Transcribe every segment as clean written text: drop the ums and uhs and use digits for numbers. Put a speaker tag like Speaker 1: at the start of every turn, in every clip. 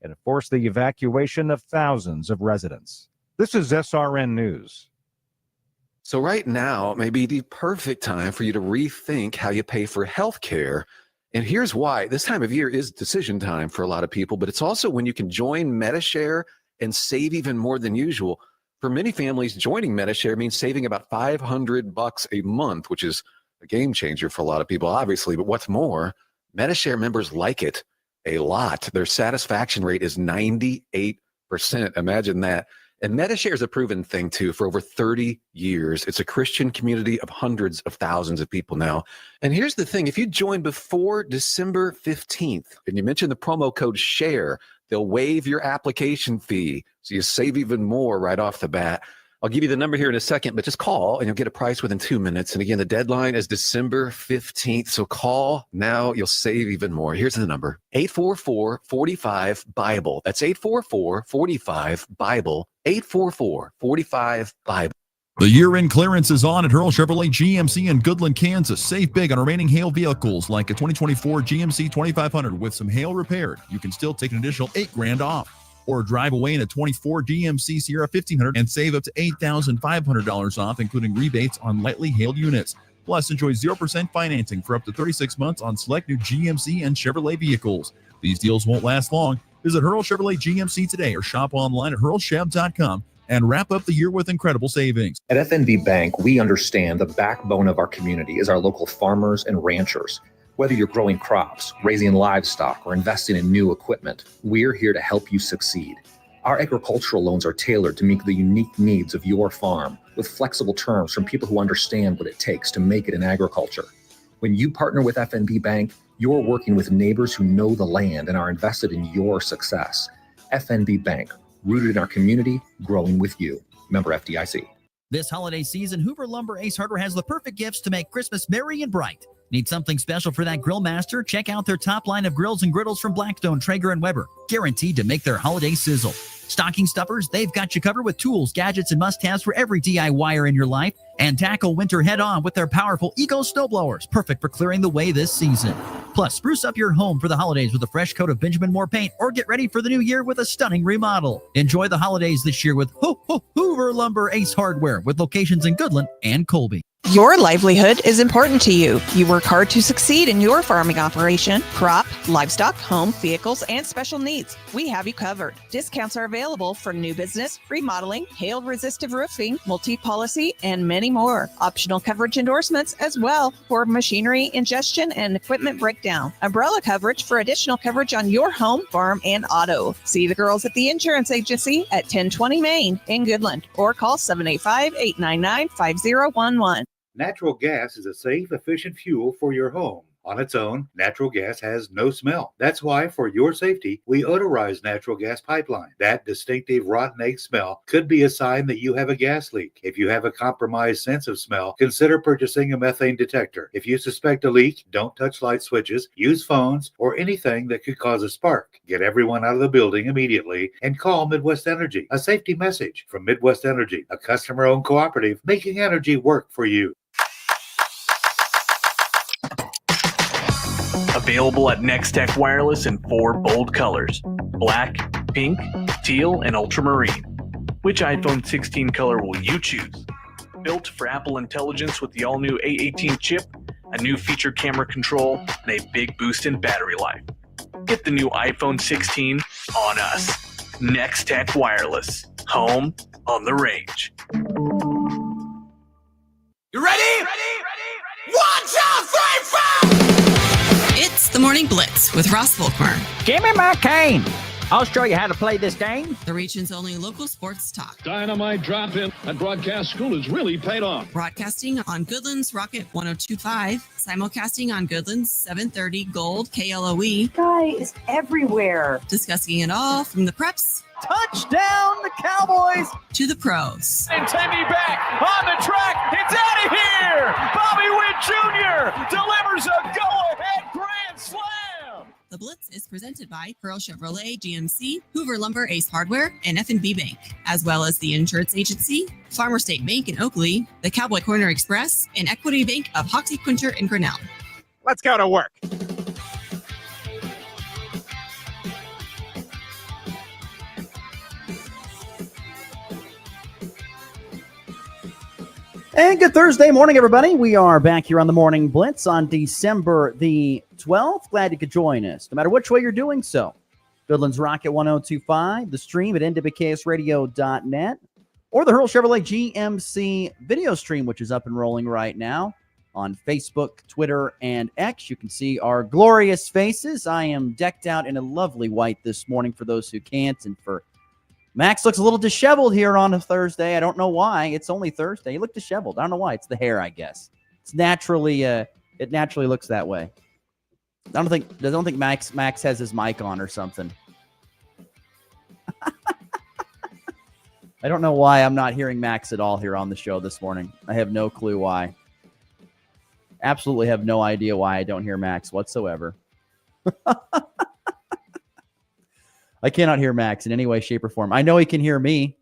Speaker 1: and forced the evacuation of thousands of residents. This is SRN News.
Speaker 2: So right now may be the perfect time for you to rethink how you pay for health care. And here's why. This time of year is decision time for a lot of people, but it's also when you can join MediShare and save even more than usual. For many families, joining MediShare means saving about $500 a month, which is a game changer for a lot of people, obviously. But what's more, MediShare members like it a lot. Their satisfaction rate is 98%. Imagine that. And MediShare is a proven thing, too, for over 30 years. It's a Christian community of hundreds of thousands of people now. And here's the thing. If you join before December 15th and you mention the promo code SHARE, they'll waive your application fee. So you save even more right off the bat. I'll give you the number here in a second, but just call and you'll get a price within 2 minutes. And again, the deadline is December 15th. So call now. You'll save even more. Here's the number, 844-45-BIBLE. That's 844-45-BIBLE, 844-45-BIBLE.
Speaker 3: The year-end clearance is on at Hurl Chevrolet GMC in Goodland, Kansas. Save big on remaining hail vehicles like a 2024 GMC 2500 with some hail repaired. You can still take an additional $8,000 off. Or drive away in a 24 GMC Sierra 1500 and save up to $8,500 off, including rebates on lightly hailed units. Plus, enjoy 0% financing for up to 36 months on select new GMC and Chevrolet vehicles. These deals won't last long. Visit Hurl Chevrolet GMC today or shop online at hurlchev.com and wrap up the year with incredible savings.
Speaker 4: At FNB Bank, we understand the backbone of our community is our local farmers and ranchers. Whether you're growing crops, raising livestock, or investing in new equipment, we're here to help you succeed. Our agricultural loans are tailored to meet the unique needs of your farm with flexible terms from people who understand what it takes to make it in agriculture. When you partner with FNB Bank, you're working with neighbors who know the land and are invested in your success. FNB Bank, rooted in our community, growing with you. Member FDIC.
Speaker 5: This holiday season, Hoover Lumber Ace Hardware has the perfect gifts to make Christmas merry and bright. Need something special for that grill master? Check out their top line of grills and griddles from Blackstone, Traeger, and Weber. Guaranteed to make their holiday sizzle. Stocking stuffers, they've got you covered with tools, gadgets, and must-haves for every DIYer in your life. And tackle winter head-on with their powerful Eco snowblowers, perfect for clearing the way this season. Plus, spruce up your home for the holidays with a fresh coat of Benjamin Moore paint or get ready for the new year with a stunning remodel. Enjoy the holidays this year with Hoover Lumber Ace Hardware with locations in Goodland and Colby.
Speaker 6: Your livelihood is important to you. You work hard to succeed in your farming operation, crop, livestock, home, vehicles, and special needs. We have you covered. Discounts are available for new business, remodeling, hail-resistive roofing, multi-policy, and many more. Optional coverage endorsements as well for machinery ingestion and equipment breakdown. Umbrella coverage for additional coverage on your home, farm, and auto. See the girls at the insurance agency at 1020 Main in Goodland or call 785-899-5011.
Speaker 7: Natural gas is a safe, efficient fuel for your home. On its own, natural gas has no smell. That's why, for your safety, we odorize natural gas pipeline. That distinctive rotten egg smell could be a sign that you have a gas leak. If you have a compromised sense of smell, consider purchasing a methane detector. If you suspect a leak, don't touch light switches, use phones, or anything that could cause a spark. Get everyone out of the building immediately and call Midwest Energy. A safety message from Midwest Energy, a customer-owned cooperative making energy work for you.
Speaker 8: Available at Next Tech Wireless in 4 bold colors: black, pink, teal, and ultramarine. Which iPhone 16 color will you choose? Built for Apple Intelligence with the all-new A18 chip, a new feature camera control, and a big boost in battery life. Get the new iPhone 16 on us. Next Tech Wireless. Home on the range.
Speaker 9: You ready? Ready? 1, 2, 3, 4!
Speaker 10: It's the Morning Blitz with Ross Volkmer.
Speaker 11: Give me my cane. I'll show you how to play this game.
Speaker 10: The region's only local sports talk.
Speaker 12: Dynamite drop-in at broadcast school has really paid off.
Speaker 10: Broadcasting on Goodland's Rocket 102.5, simulcasting on Goodland's 730 Gold KLOE.
Speaker 13: Guys everywhere.
Speaker 10: Discussing it all from the preps.
Speaker 11: Touchdown, the Cowboys!
Speaker 10: To the pros.
Speaker 14: And Timmy back on the track. It's out of here. Bobby Witt Jr. delivers a go-ahead grand slam.
Speaker 10: The Blitz is presented by Pearl Chevrolet GMC, Hoover Lumber Ace Hardware, and FNB Bank, as well as the Insurance Agency, Farmer State Bank in Oakley, the Cowboy Corner Express, and Equity Bank of Hoxie, Quinter, and Grinnell.
Speaker 11: Let's go to work.
Speaker 15: And good Thursday morning, everybody. We are back here on the Morning Blitz on December the 12th. Glad you could join us, no matter which way you're doing so. Goodland's Rock at 1025, the stream at nwksradio.net, or the Hurl Chevrolet GMC video stream, which is up and rolling right now on Facebook, Twitter, and X. You can see our glorious faces. I am decked out in a lovely white this morning for those who can't, and for Max looks a little disheveled here on a Thursday. I don't know why. It's only Thursday. He looked disheveled. I don't know why. It's the hair, I guess. It's naturally, it naturally looks that way. I don't think Max has his mic on or something. I don't know why I'm not hearing Max at all here on the show this morning. I have no clue why. Absolutely have no idea why I don't hear Max whatsoever. I cannot hear Max in any way, shape, or form. I know he can hear me.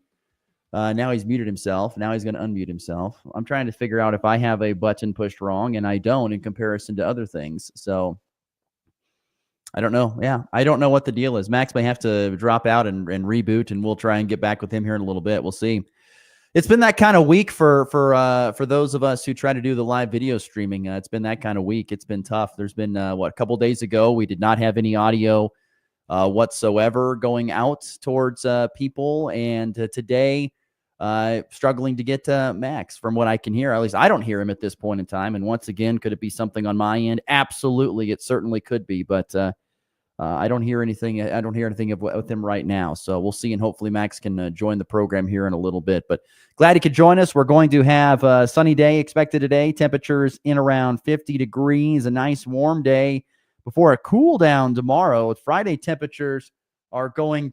Speaker 15: Now he's muted himself. Now he's going to unmute himself. I'm trying to figure out if I have a button pushed wrong, and I don't in comparison to other things. So I don't know. Yeah, I don't know what the deal is. Max may have to drop out and reboot, and we'll try and get back with him here in a little bit. We'll see. It's been that kind of week for those of us who try to do the live video streaming. It's been that kind of week. It's been tough. There's been, a couple days ago, we did not have any audio whatsoever going out towards people. And today, struggling to get Max from what I can hear. At least I don't hear him at this point in time. And once again, could it be something on my end? Absolutely. It certainly could be. But I don't hear anything. I don't hear anything with him right now. So we'll see. And hopefully Max can join the program here in a little bit. But glad he could join us. We're going to have a sunny day expected today. Temperatures in around 50 degrees. A nice warm day before a cool down tomorrow. Friday temperatures are dropping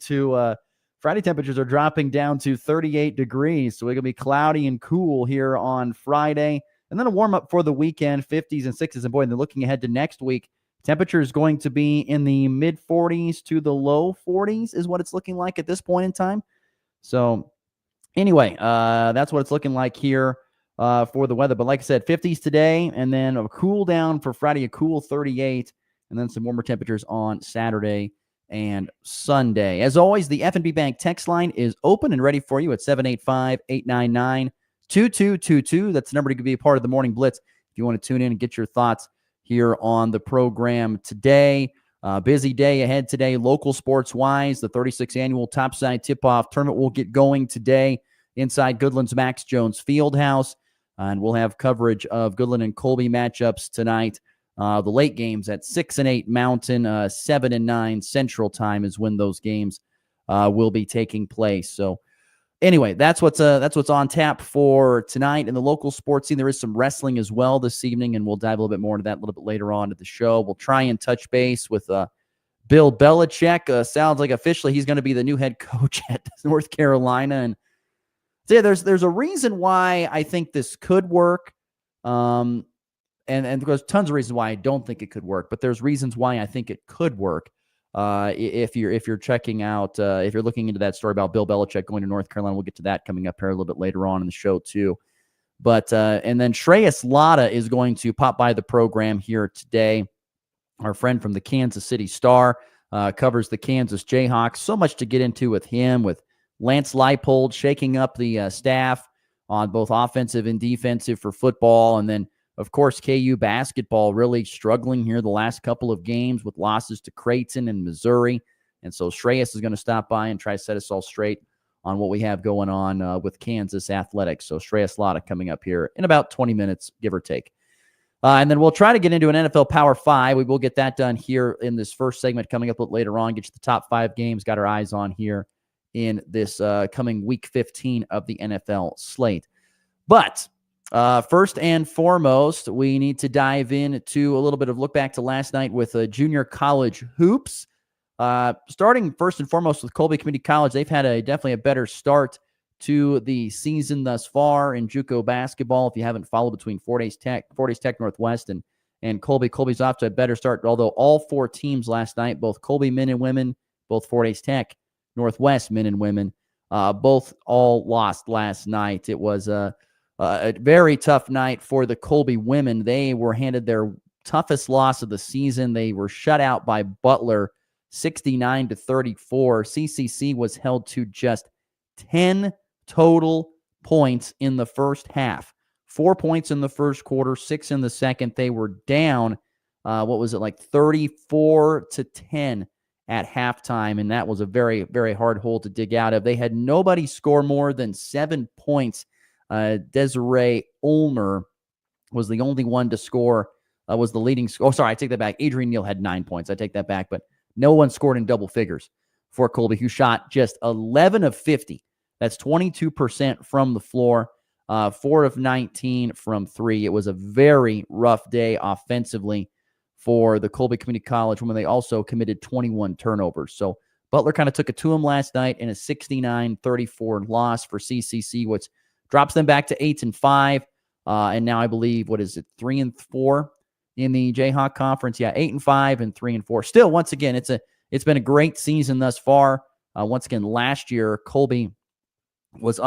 Speaker 15: down to 38 degrees. So we're going to be cloudy and cool here on Friday. And then a warm up for the weekend, 50s and 60s. And boy, and then looking ahead to next week, temperature is going to be in the mid 40s to the low 40s is what it's looking like at this point in time. So anyway, that's what it's looking like here for the weather. But like I said, 50s today, and then a cool down for Friday, a cool 38. And then some warmer temperatures on Saturday and Sunday. As always, the F&B Bank text line is open and ready for you at 785-899-2222. That's the number to be a part of the Morning Blitz if you want to tune in and get your thoughts here on the program today. Busy day ahead today, local sports-wise. The 36th annual Topside Tip-Off Tournament will get going today inside Goodland's Max Jones Fieldhouse. And we'll have coverage of Goodland and Colby matchups tonight. The late games at 6 and 8 Mountain, 7 and 9 Central Time is when those games will be taking place. So anyway, that's what's on tap for tonight in the local sports scene. There is some wrestling as well this evening, and we'll dive a little bit more into that a little bit later on to the show. We'll try and touch base with Bill Belichick. Sounds like officially he's going to be the new head coach at North Carolina. And so yeah, there's a reason why I think this could work. And there's tons of reasons why I don't think it could work, but there's reasons why I think it could work. If you're checking out, if you're looking into that story about Bill Belichick going to North Carolina, we'll get to that coming up here a little bit later on in the show too. But and then Shreyas Latta is going to pop by the program here today. Our friend from the Kansas City Star covers the Kansas Jayhawks. So much to get into with him, with Lance Leipold shaking up the staff on both offensive and defensive for football, and then of course, KU basketball really struggling here the last couple of games with losses to Creighton and Missouri. And so Shreyas is going to stop by and try to set us all straight on what we have going on with Kansas athletics. So Shreyas Latta coming up here in about 20 minutes, give or take. And then we'll try to get into an NFL Power 5. We will get that done here in this first segment coming up later on. Get you the top 5 games, got our eyes on here in this coming week 15 of the NFL slate. But first and foremost, we need to dive into a little bit of look back to last night with junior college hoops. Starting first and foremost with Colby Community College, they've had definitely a better start to the season thus far in JUCO basketball. If you haven't followed between Fort Hays Tech Northwest and Colby's off to a better start. Although all 4 teams last night, both Colby men and women, both Fort Hays Tech Northwest men and women, both all lost last night. It was a very tough night for the Colby women. They were handed their toughest loss of the season. They were shut out by Butler 69-34. CCC was held to just 10 total points in the first half. 4 points in the first quarter, 6 in the second. They were down, 34-10 at halftime, and that was a very, very hard hole to dig out of. They had nobody score more than 7 points. Desiree Ulmer was the only one to score, was the leading score. Oh, sorry, I take that back. Adrian Neal had 9 points. I take that back, but no one scored in double figures for Colby, who shot just 11 of 50. That's 22% from the floor, 4 of 19 from 3. It was a very rough day offensively for the Colby Community College women. They also committed 21 turnovers. So Butler kind of took it to them last night in a 69-34 loss for CCC, which drops them back to 8-5. And now I believe, 3-4 in the Jayhawk Conference? Yeah, 8-5 and 3-4. Still, once again, it's been a great season thus far. Once again, last year, Colby was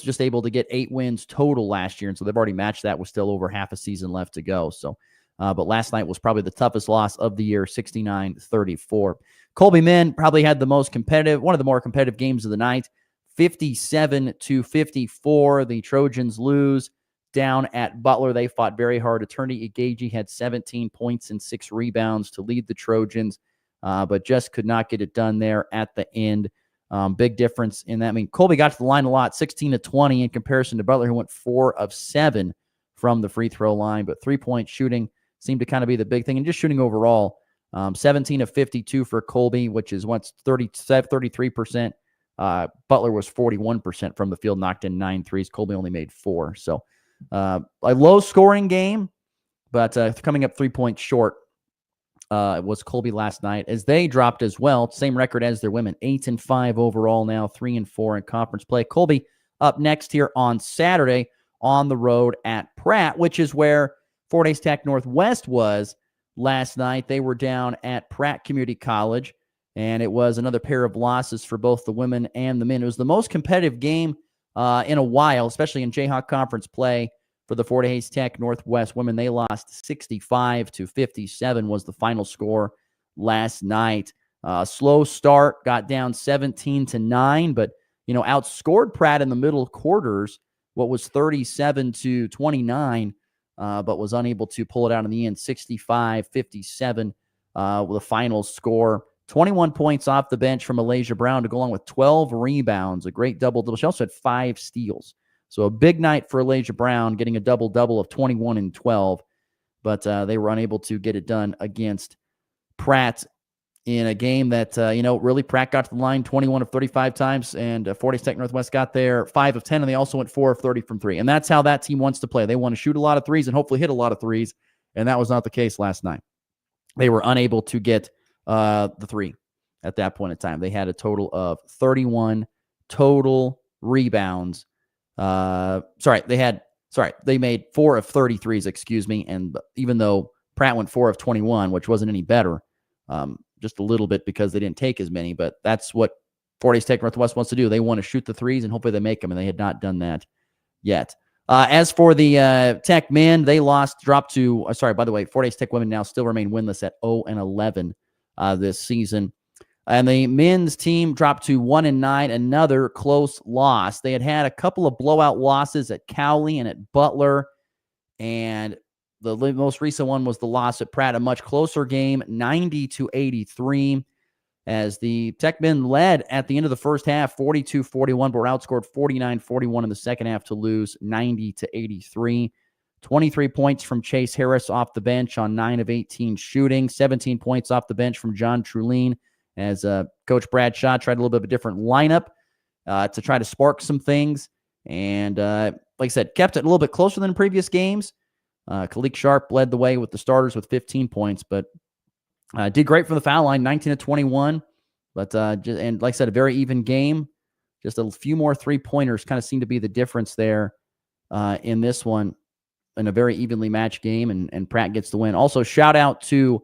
Speaker 15: just able to get 8 wins total last year. And so they've already matched that with still over half a season left to go. So, but last night was probably the toughest loss of the year, 69-34. Colby men probably had one of the more competitive games of the night, 57-54. The Trojans lose down at Butler. They fought very hard. Attorney Igagi had 17 points and 6 rebounds to lead the Trojans, but just could not get it done there at the end. Big difference in that. I mean, Colby got to the line a lot, 16-20 in comparison to Butler, who went 4 of 7 from the free throw line, but 3-point shooting seemed to kind of be the big thing. And just shooting overall, 17 of 52 for Colby, which is 33%. Butler was 41% from the field, knocked in 9 threes. Colby only made 4. So a low-scoring game, but coming up 3 points short was Colby last night, as they dropped as well. Same record as their women, 8-5 overall now, 3-4 in conference play. Colby up next here on Saturday on the road at Pratt, which is where Fort Hays Tech Northwest was last night. They were down at Pratt Community College, and it was another pair of losses for both the women and the men. It was the most competitive game in a while, especially in Jayhawk Conference play for the Fort Hays Tech Northwest women. They lost 65-57 was the final score last night. Slow start, got down 17-9, but outscored Pratt in the middle quarters, what was 37-29. But was unable to pull it out in the end, 65-57 with the final score. 21 points off the bench from Malaysia Brown to go along with 12 rebounds, a great double-double. She also had 5 steals. So a big night for Malaysia Brown, getting a double-double of 21 and 12. But they were unable to get it done against Pratt in a game that, really Pratt got to the line 21 of 35 times, and Fort Hays Tech Northwest got there 5 of 10, and they also went 4 of 30 from 3. And that's how that team wants to play. They want to shoot a lot of threes and hopefully hit a lot of threes, and that was not the case last night. They were unable to get the 3 at that point in time. They had a total of 31 total rebounds. They made 4 of 33s, and even though Pratt went 4 of 21, which wasn't any better, just a little bit because they didn't take as many, but that's what Fort Hays Tech Northwest wants to do. They want to shoot the threes, and hopefully they make them, and they had not done that yet. As for the Tech men, they dropped to, by the way, Fort Hays Tech women now still remain winless at 0-11 this season. And the men's team dropped to 1-9, another close loss. They had a couple of blowout losses at Cowley and at Butler, and the most recent one was the loss at Pratt, a much closer game, 90-83, as the Tech men led at the end of the first half, 42-41, but were outscored 49-41 in the second half to lose 90-83. 23 points from Chase Harris off the bench on 9 of 18 shooting, 17 points off the bench from John Trulene, as Coach Brad Shaw tried a little bit of a different lineup to try to spark some things. And like I said, kept it a little bit closer than previous games. Khalik Sharp led the way with the starters with 15 points, but did great for the foul line, 19-21. But and like I said, a very even game. Just a few more 3-pointers kind of seemed to be the difference there in this one, in a very evenly matched game, and Pratt gets the win. Also, shout out to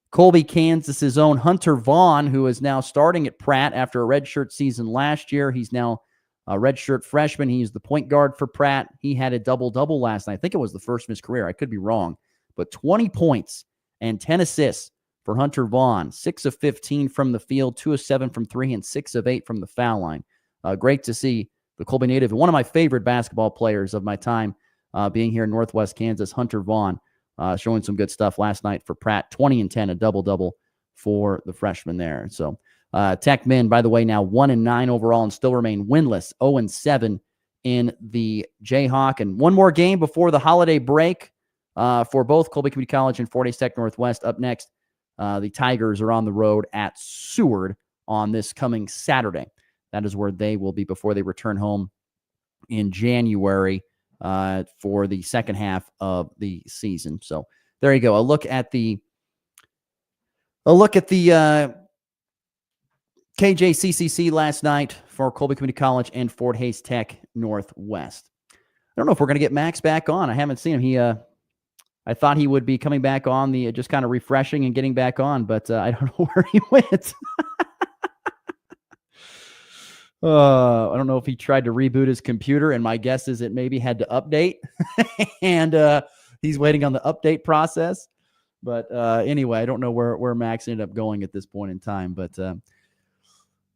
Speaker 15: Colby, Kansas's own Hunter Vaughn, who is now starting at Pratt after a redshirt season last year. He's now a redshirt freshman. He's the point guard for Pratt. He had a double-double last night. I think it was the first of his career. I could be wrong. But 20 points and 10 assists for Hunter Vaughn. 6 of 15 from the field, 2 of 7 from 3, and 6 of 8 from the foul line. Great to see the Colby native, and one of my favorite basketball players of my time being here in Northwest Kansas, Hunter Vaughn, showing some good stuff last night for Pratt. 20 and 10, a double-double for the freshman there. So Tech men, by the way, now 1-9 overall and still remain winless, 0-7 in the Jayhawk. And one more game before the holiday break for both Colby Community College and Fort Hays Tech Northwest. Up next, the Tigers are on the road at Seward on this coming Saturday. That is where they will be before they return home in January for the second half of the season. So there you go. A look at the KJCCC last night for Colby Community College and Fort Hays Tech Northwest. I don't know if we're going to get Max back on. I haven't seen him. I thought he would be coming back on the just kind of refreshing and getting back on, but I don't know where he went. I don't know if he tried to reboot his computer, and my guess is it maybe had to update, and he's waiting on the update process. But anyway, I don't know where Max ended up going at this point in time. But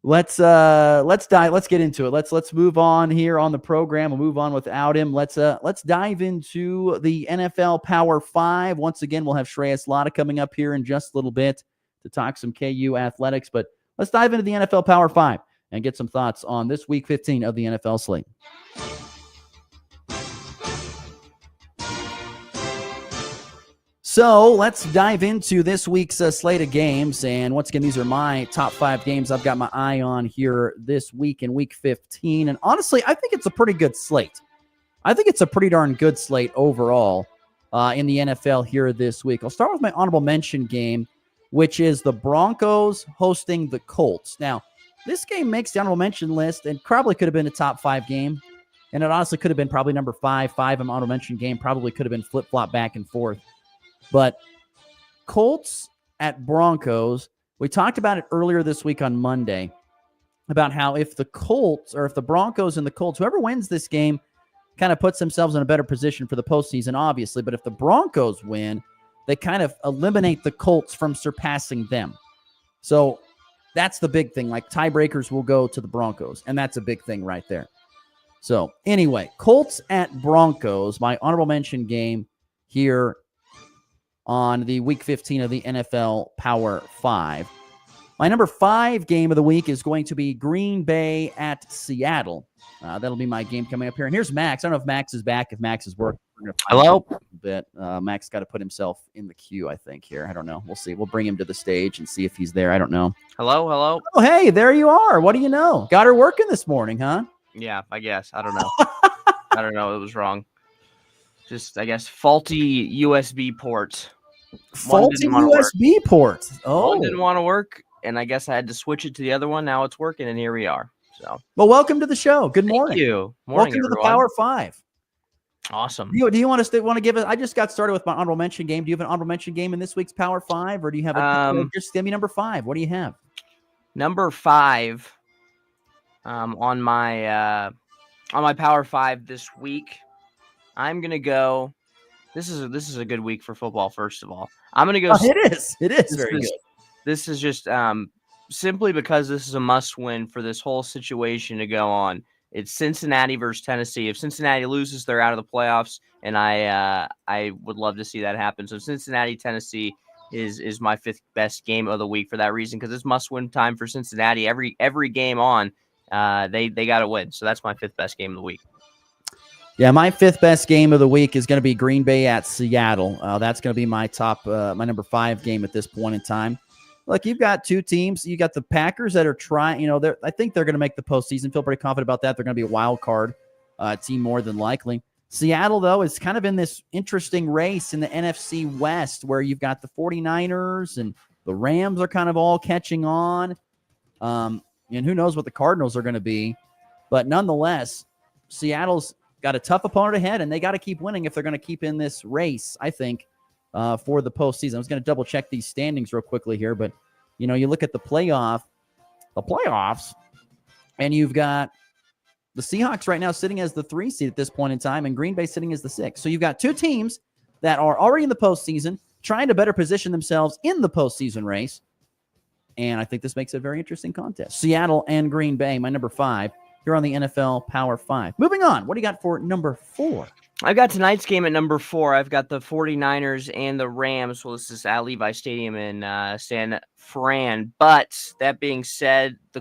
Speaker 15: let's get into it. Let's move on here on the program. We'll move on without him. Let's dive into the NFL Power 5. Once again, we'll have Shreyas Latta coming up here in just a little bit to talk some KU athletics. But let's dive into the NFL Power 5 and get some thoughts on this week 15 of the NFL slate. So let's dive into this week's slate of games. And once again, these are my top 5 games I've got my eye on here this week in week 15. And honestly, I think it's a pretty good slate. I think it's a pretty darn good slate overall in the NFL here this week. I'll start with my honorable mention game, which is the Broncos hosting the Colts. Now, this game makes the honorable mention list and probably could have been a top 5 game. And it honestly could have been probably number 5 in my honorable mention game. Probably could have been flip-flop back and forth. But Colts at Broncos, we talked about it earlier this week on Monday about how if the Colts or if the Broncos and the Colts, whoever wins this game kind of puts themselves in a better position for the postseason, obviously. But if the Broncos win, they kind of eliminate the Colts from surpassing them. So that's the big thing. Like tiebreakers will go to the Broncos, and that's a big thing right there. So anyway, Colts at Broncos, my honorable mention game here on the week 15 of the NFL Power 5. My number 5 game of the week is going to be Green Bay at Seattle. That'll be my game coming up here. And here's Max. I don't know if Max is back, if Max is working.
Speaker 11: Hello?
Speaker 15: Max got to put himself in the queue, I think, here. I don't know. We'll see. We'll bring him to the stage and see if he's there. I don't know.
Speaker 11: Hello?
Speaker 15: Oh, hey, there you are. What do you know? Got her working this morning, huh?
Speaker 11: Yeah, I guess. I don't know. I don't know. It was wrong. Just, I guess, faulty USB ports.
Speaker 15: Faulty USB ports. Oh.
Speaker 11: One didn't want to work, and I guess I had to switch it to the other one. Now it's working, and here we are. So,
Speaker 15: well, welcome to the show. Good morning.
Speaker 11: Thank you.
Speaker 15: Morning, welcome to the Power 5.
Speaker 11: Awesome.
Speaker 15: Do you want to give it? I just got started with my honorable mention game. Do you have an honorable mention game in this week's Power 5, or do you have just give me number 5? What do you have?
Speaker 11: Number 5 on my Power 5 this week. I'm gonna go. This is a good week for football. First of all, I'm gonna go.
Speaker 15: Oh, it is very good.
Speaker 11: This is just simply because this is a must-win for this whole situation to go on. It's Cincinnati versus Tennessee. If Cincinnati loses, they're out of the playoffs, and I would love to see that happen. So Cincinnati, Tennessee is my 5th best game of the week for that reason, because it's must-win time for Cincinnati. Every game on, they got to win. So that's my 5th best game of the week.
Speaker 15: Yeah, my 5th best game of the week is going to be Green Bay at Seattle. That's going to be my my number 5 game at this point in time. Look, you've got 2 teams. You got the Packers that are trying, I think they're going to make the postseason. Feel pretty confident about that. They're going to be a wild card team more than likely. Seattle, though, is kind of in this interesting race in the NFC West where you've got the 49ers and the Rams are kind of all catching on. And who knows what the Cardinals are going to be. But nonetheless, Seattle's got a tough opponent ahead, and they got to keep winning if they're going to keep in this race, I think, for the postseason. I was going to double check these standings real quickly here, but you look at the playoffs, and you've got the Seahawks right now sitting as the 3 seed at this point in time, and Green Bay sitting as the 6. So you've got 2 teams that are already in the postseason, trying to better position themselves in the postseason race. And I think this makes it a very interesting contest. Seattle and Green Bay, my number 5. here on the NFL Power 5. Moving on, what do you got for number 4?
Speaker 11: I've got tonight's game at number 4. I've got the 49ers and the Rams. Well, this is at Levi Stadium in San Fran. But that being said, the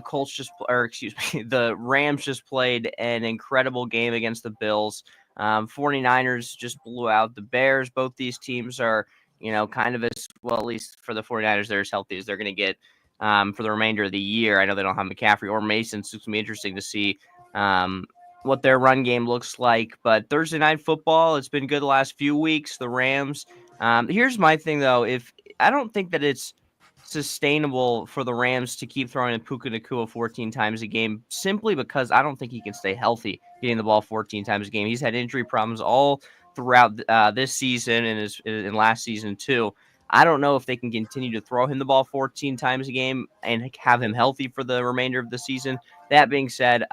Speaker 11: the Rams just played an incredible game against the Bills. 49ers just blew out the Bears. Both these teams are, kind of as well, at least for the 49ers, they're as healthy as they're going to get for the remainder of the year. I know they don't have McCaffrey or Mason, so it's going to be interesting to see what their run game looks like. But Thursday Night Football, it's been good the last few weeks. The Rams. Here's my thing, though. I don't think that it's sustainable for the Rams to keep throwing Puka Nacua 14 times a game, simply because I don't think he can stay healthy getting the ball 14 times a game. He's had injury problems all throughout this season and last season too. I don't know if they can continue to throw him the ball 14 times a game and have him healthy for the remainder of the season. That being said,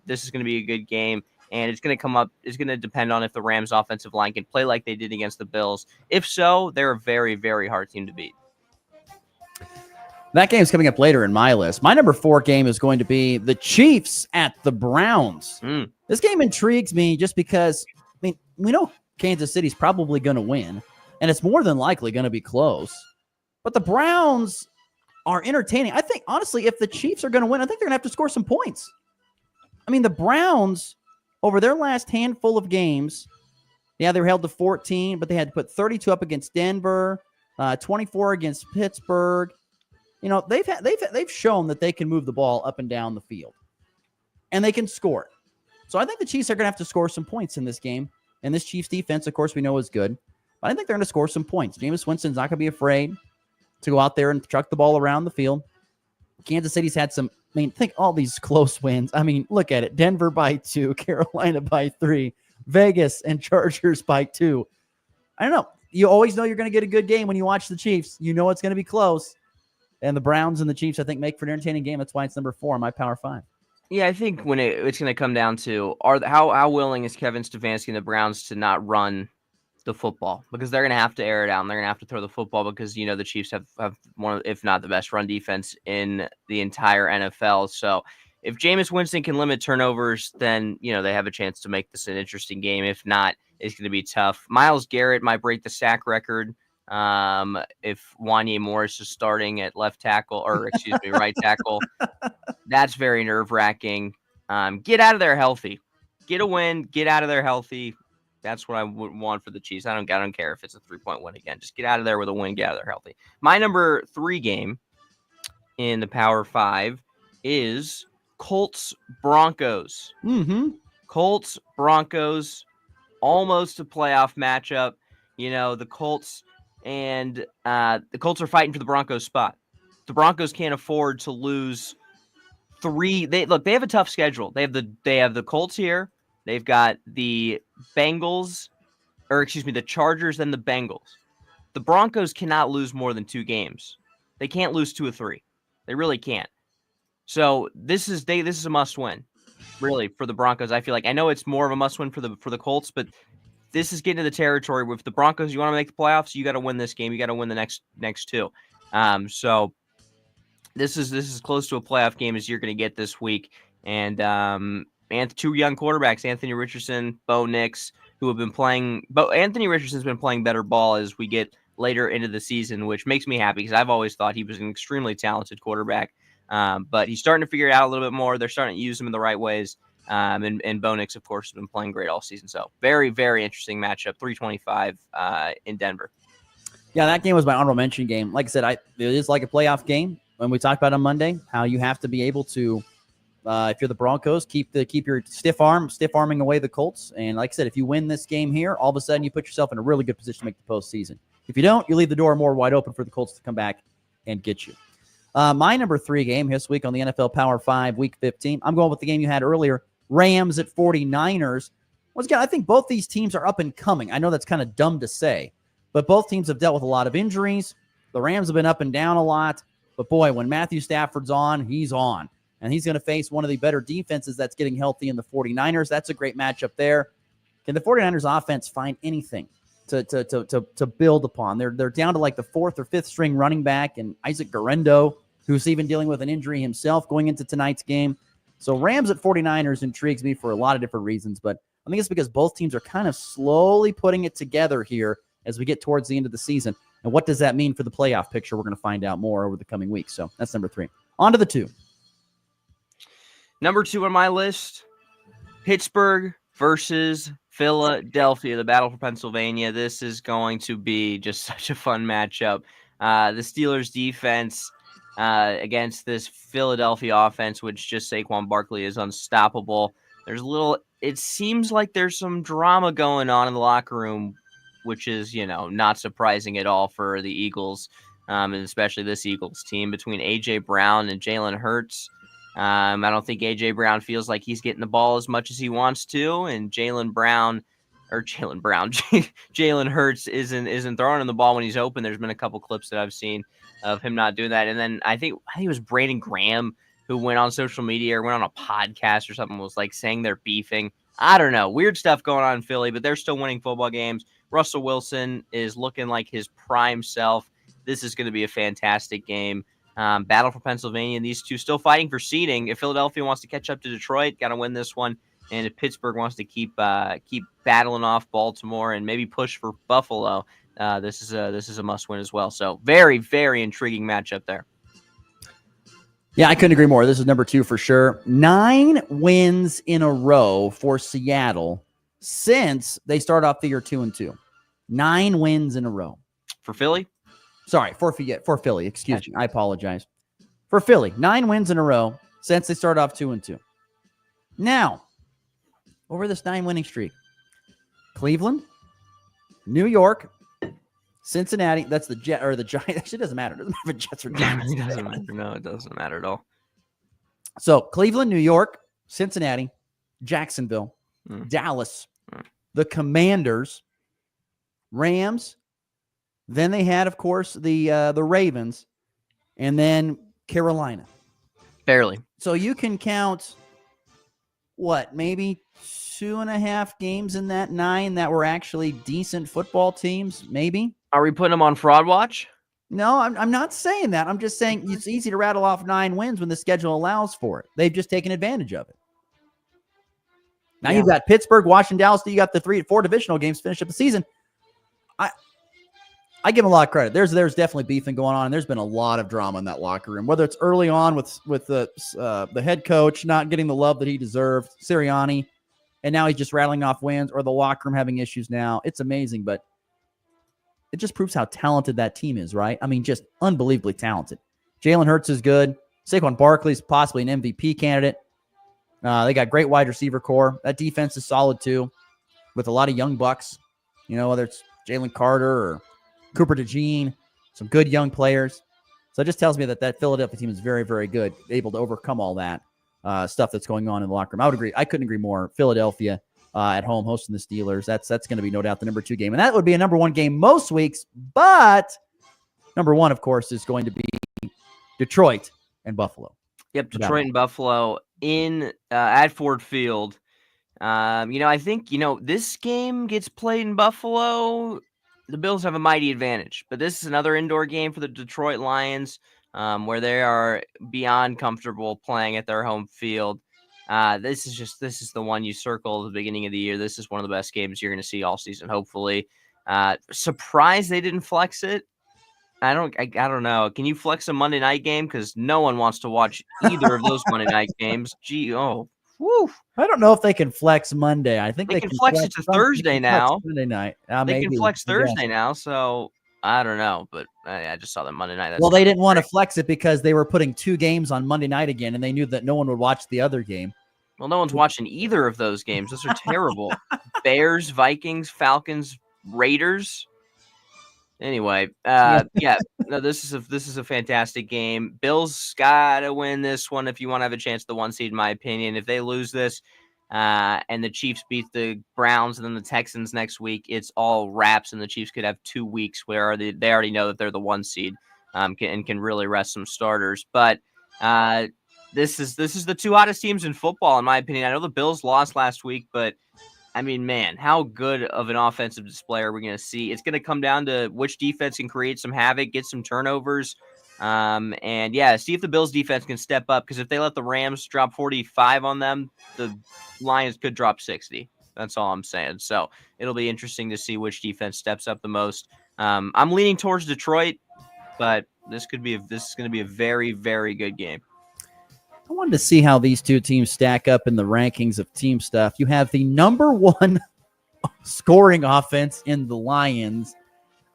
Speaker 11: this is going to be a good game, and it's going to come up. It's going to depend on if the Rams' offensive line can play like they did against the Bills. If so, they're a very, very hard team to beat.
Speaker 15: That game's coming up later in my list. My number 4 game is going to be the Chiefs at the Browns. This game intrigues me just because, we know Kansas City's probably going to win, and it's more than likely going to be close. But the Browns are entertaining. I think, honestly, if the Chiefs are going to win, I think they're going to have to score some points. The Browns, over their last handful of games, they were held to 14, but they had to put 32 up against Denver, 24 against Pittsburgh. They've shown that they can move the ball up and down the field, and they can score it. So I think the Chiefs are going to have to score some points in this game. And this Chiefs defense, of course, we know is good. But I think they're going to score some points. Jameis Winston's not going to be afraid to go out there and truck the ball around the field. Kansas City's had some, think all these close wins. Look at it. Denver by 2, Carolina by 3, Vegas and Chargers by 2. I don't know. You always know you're going to get a good game when you watch the Chiefs. You know it's going to be close. And the Browns and the Chiefs, I think, make for an entertaining game. That's why it's number 4 on my Power 5.
Speaker 11: Yeah, I think when it's going to come down to how willing is Kevin Stefanski and the Browns to not run the football, because they're going to have to air it out and they're going to have to throw the football because, the Chiefs have one of, if not the best run defense in the entire NFL. So if Jameis Winston can limit turnovers, then, they have a chance to make this an interesting game. If not, it's going to be tough. Myles Garrett might break the sack record if Wanya Morris is starting at right tackle. That's very nerve-wracking. Get out of there healthy. Get a win. Get out of there healthy. That's what I would want for the Chiefs. I don't care if it's a 3-point win again. Just get out of there with a win. Get out of there healthy. My number 3 game in the Power 5 is Colts-Broncos. Colts-Broncos, almost a playoff matchup. The Colts and the Colts are fighting for the Broncos spot. The Broncos can't afford to lose 3. They have a tough schedule. They have the Colts here. They've got the the Chargers and the Bengals. The Broncos cannot lose more than 2 games. They can't lose 2 or 3. They really can't. So this is a must win, really, for the Broncos. I feel like, I know it's more of a must win for the Colts, but this is getting to the territory with the Broncos. You want to make the playoffs, you got to win this game. You got to win the next 2. So this is close to a playoff game as you're going to get this week. And 2 young quarterbacks, Anthony Richardson, Bo Nix, who have been playing. Anthony Richardson's been playing better ball as we get later into the season, which makes me happy because I've always thought he was an extremely talented quarterback. But he's starting to figure it out a little bit more. They're starting to use him in the right ways. And Bo Nix, of course, has been playing great all season. So very, very interesting matchup. 325 in Denver.
Speaker 15: Yeah, that game was my honorable mention game. Like I said, it is like a playoff game. When we talked about on Monday, how you have to be able to, if you're the Broncos, keep your stiff arming away the Colts. And like I said, if you win this game here, all of a sudden you put yourself in a really good position to make the postseason. If you don't, you leave the door more wide open for the Colts to come back and get you. My number 3 game this week on the NFL Power 5, Week 15. I'm going with the game you had earlier, Rams at 49ers. Once again, I think both these teams are up and coming. I know that's kind of dumb to say, but both teams have dealt with a lot of injuries. The Rams have been up and down a lot. But boy, when Matthew Stafford's on, he's on. And he's going to face one of the better defenses that's getting healthy in the 49ers. That's a great matchup there. Can the 49ers offense find anything to build upon? They're down to like the 4th or 5th string running back, and Isaac Guerendo, who's even dealing with an injury himself going into tonight's game. So Rams at 49ers intrigues me for a lot of different reasons, but I think it's because both teams are kind of slowly putting it together here as we get towards the end of the season. And what does that mean for the playoff picture? We're going to find out more over the coming weeks. So that's number 3. On to the 2.
Speaker 11: Number 2 on my list, Pittsburgh versus Philadelphia, the battle for Pennsylvania. This is going to be just such a fun matchup. The Steelers defense against this Philadelphia offense, which just Saquon Barkley is unstoppable. It seems like there's some drama going on in the locker room, which is, not surprising at all for the Eagles, and especially this Eagles team, between A.J. Brown and Jalen Hurts. I don't think A.J. Brown feels like he's getting the ball as much as he wants to, and Jalen Hurts isn't throwing him the ball when he's open. There's been a couple clips that I've seen of him not doing that. And then I think it was Brandon Graham who went on social media or went on a podcast or something, was like saying they're beefing. I don't know. Weird stuff going on in Philly, but they're still winning football games. Russell Wilson is looking like his prime self. This is going to be a fantastic game. Battle for Pennsylvania, and these two still fighting for seeding. If Philadelphia wants to catch up to Detroit, got to win this one. And if Pittsburgh wants to keep battling off Baltimore and maybe push for Buffalo, this is a must win as well. So very, very intriguing matchup there.
Speaker 15: Yeah, I couldn't agree more. This is number 2 for sure. 9 wins in a row for Seattle since they started off the year 2-2. 9 wins in a row
Speaker 11: for Philly.
Speaker 15: Sorry, for Philly. Excuse me. I apologize. For Philly, 9 wins in a row since they started off 2-2. Now, over this 9-winning streak, Cleveland, New York, Cincinnati. That's the Jet or the Giants. Actually, it doesn't matter. It doesn't matter if Jets or Giants.
Speaker 11: It doesn't matter. No, it doesn't matter at all.
Speaker 15: So Cleveland, New York, Cincinnati, Jacksonville, Dallas, the Commanders, Rams. Then they had, of course, the Ravens, and then Carolina.
Speaker 11: Barely.
Speaker 15: So you can count, maybe 2.5 games in that 9 that were actually decent football teams, maybe?
Speaker 11: Are we putting them on fraud watch?
Speaker 15: No, I'm not saying that. I'm just saying it's easy to rattle off 9 wins when the schedule allows for it. They've just taken advantage of it. Now you've got Pittsburgh, Washington, Dallas. You got the 3-4 divisional games to finish up the season. I give them a lot of credit. There's definitely beefing going on, and there's been a lot of drama in that locker room. Whether it's early on with the head coach not getting the love that he deserved, Sirianni, and now he's just rattling off wins, or the locker room having issues now. It's amazing, but it just proves how talented that team is, right? I mean, just unbelievably talented. Jalen Hurts is good. Saquon Barkley is possibly an MVP candidate. They got great wide receiver core. That defense is solid too, with a lot of young bucks. Whether it's Jalen Carter or Cooper DeJean, some good young players. So it just tells me that Philadelphia team is very, very good, able to overcome all that stuff that's going on in the locker room. I would agree. I couldn't agree more. Philadelphia at home hosting the Steelers. That's going to be no doubt the number 2 game. And that would be a number 1 game most weeks. But number 1, of course, is going to be Detroit and Buffalo.
Speaker 11: Yep, Detroit and Buffalo at Ford Field. I think, this game gets played in Buffalo. The Bills have a mighty advantage, but this is another indoor game for the Detroit Lions, where they are beyond comfortable playing at their home field. This is the one you circle at the beginning of the year. This is one of the best games you're going to see all season, hopefully. Surprised they didn't flex it. I don't know. Can you flex a Monday night game? Because no one wants to watch either of those Monday night games. Woo.
Speaker 15: I don't know if they can flex Monday. I think
Speaker 11: they can flex it to Thursday now.
Speaker 15: Monday night.
Speaker 11: They can flex Thursday now, so I don't know. But I just saw that Monday night.
Speaker 15: They didn't want to flex it because they were putting 2 games on Monday night again, and they knew that no one would watch the other game.
Speaker 11: Well, no one's watching either of those games. Those are terrible. Bears, Vikings, Falcons, Raiders. Anyway, this is a fantastic game. Bills gotta win this one if you want to have a chance at the 1 seed, in my opinion. If they lose this, and the Chiefs beat the Browns and then the Texans next week, it's all wraps, and the Chiefs could have 2 weeks where they already know that they're the 1 seed, and can really rest some starters. But this is the 2 hottest teams in football, in my opinion. I know the Bills lost last week, but I mean, man, how good of an offensive display are we going to see? It's going to come down to which defense can create some havoc, get some turnovers. And yeah, see if the Bills defense can step up, because if they let the Rams drop 45 on them, the Lions could drop 60. That's all I'm saying. So it'll be interesting to see which defense steps up the most. I'm leaning towards Detroit, but this is going to be a very, very good game.
Speaker 15: I wanted to see how these two teams stack up in the rankings of team stuff. You have the number 1 scoring offense in the Lions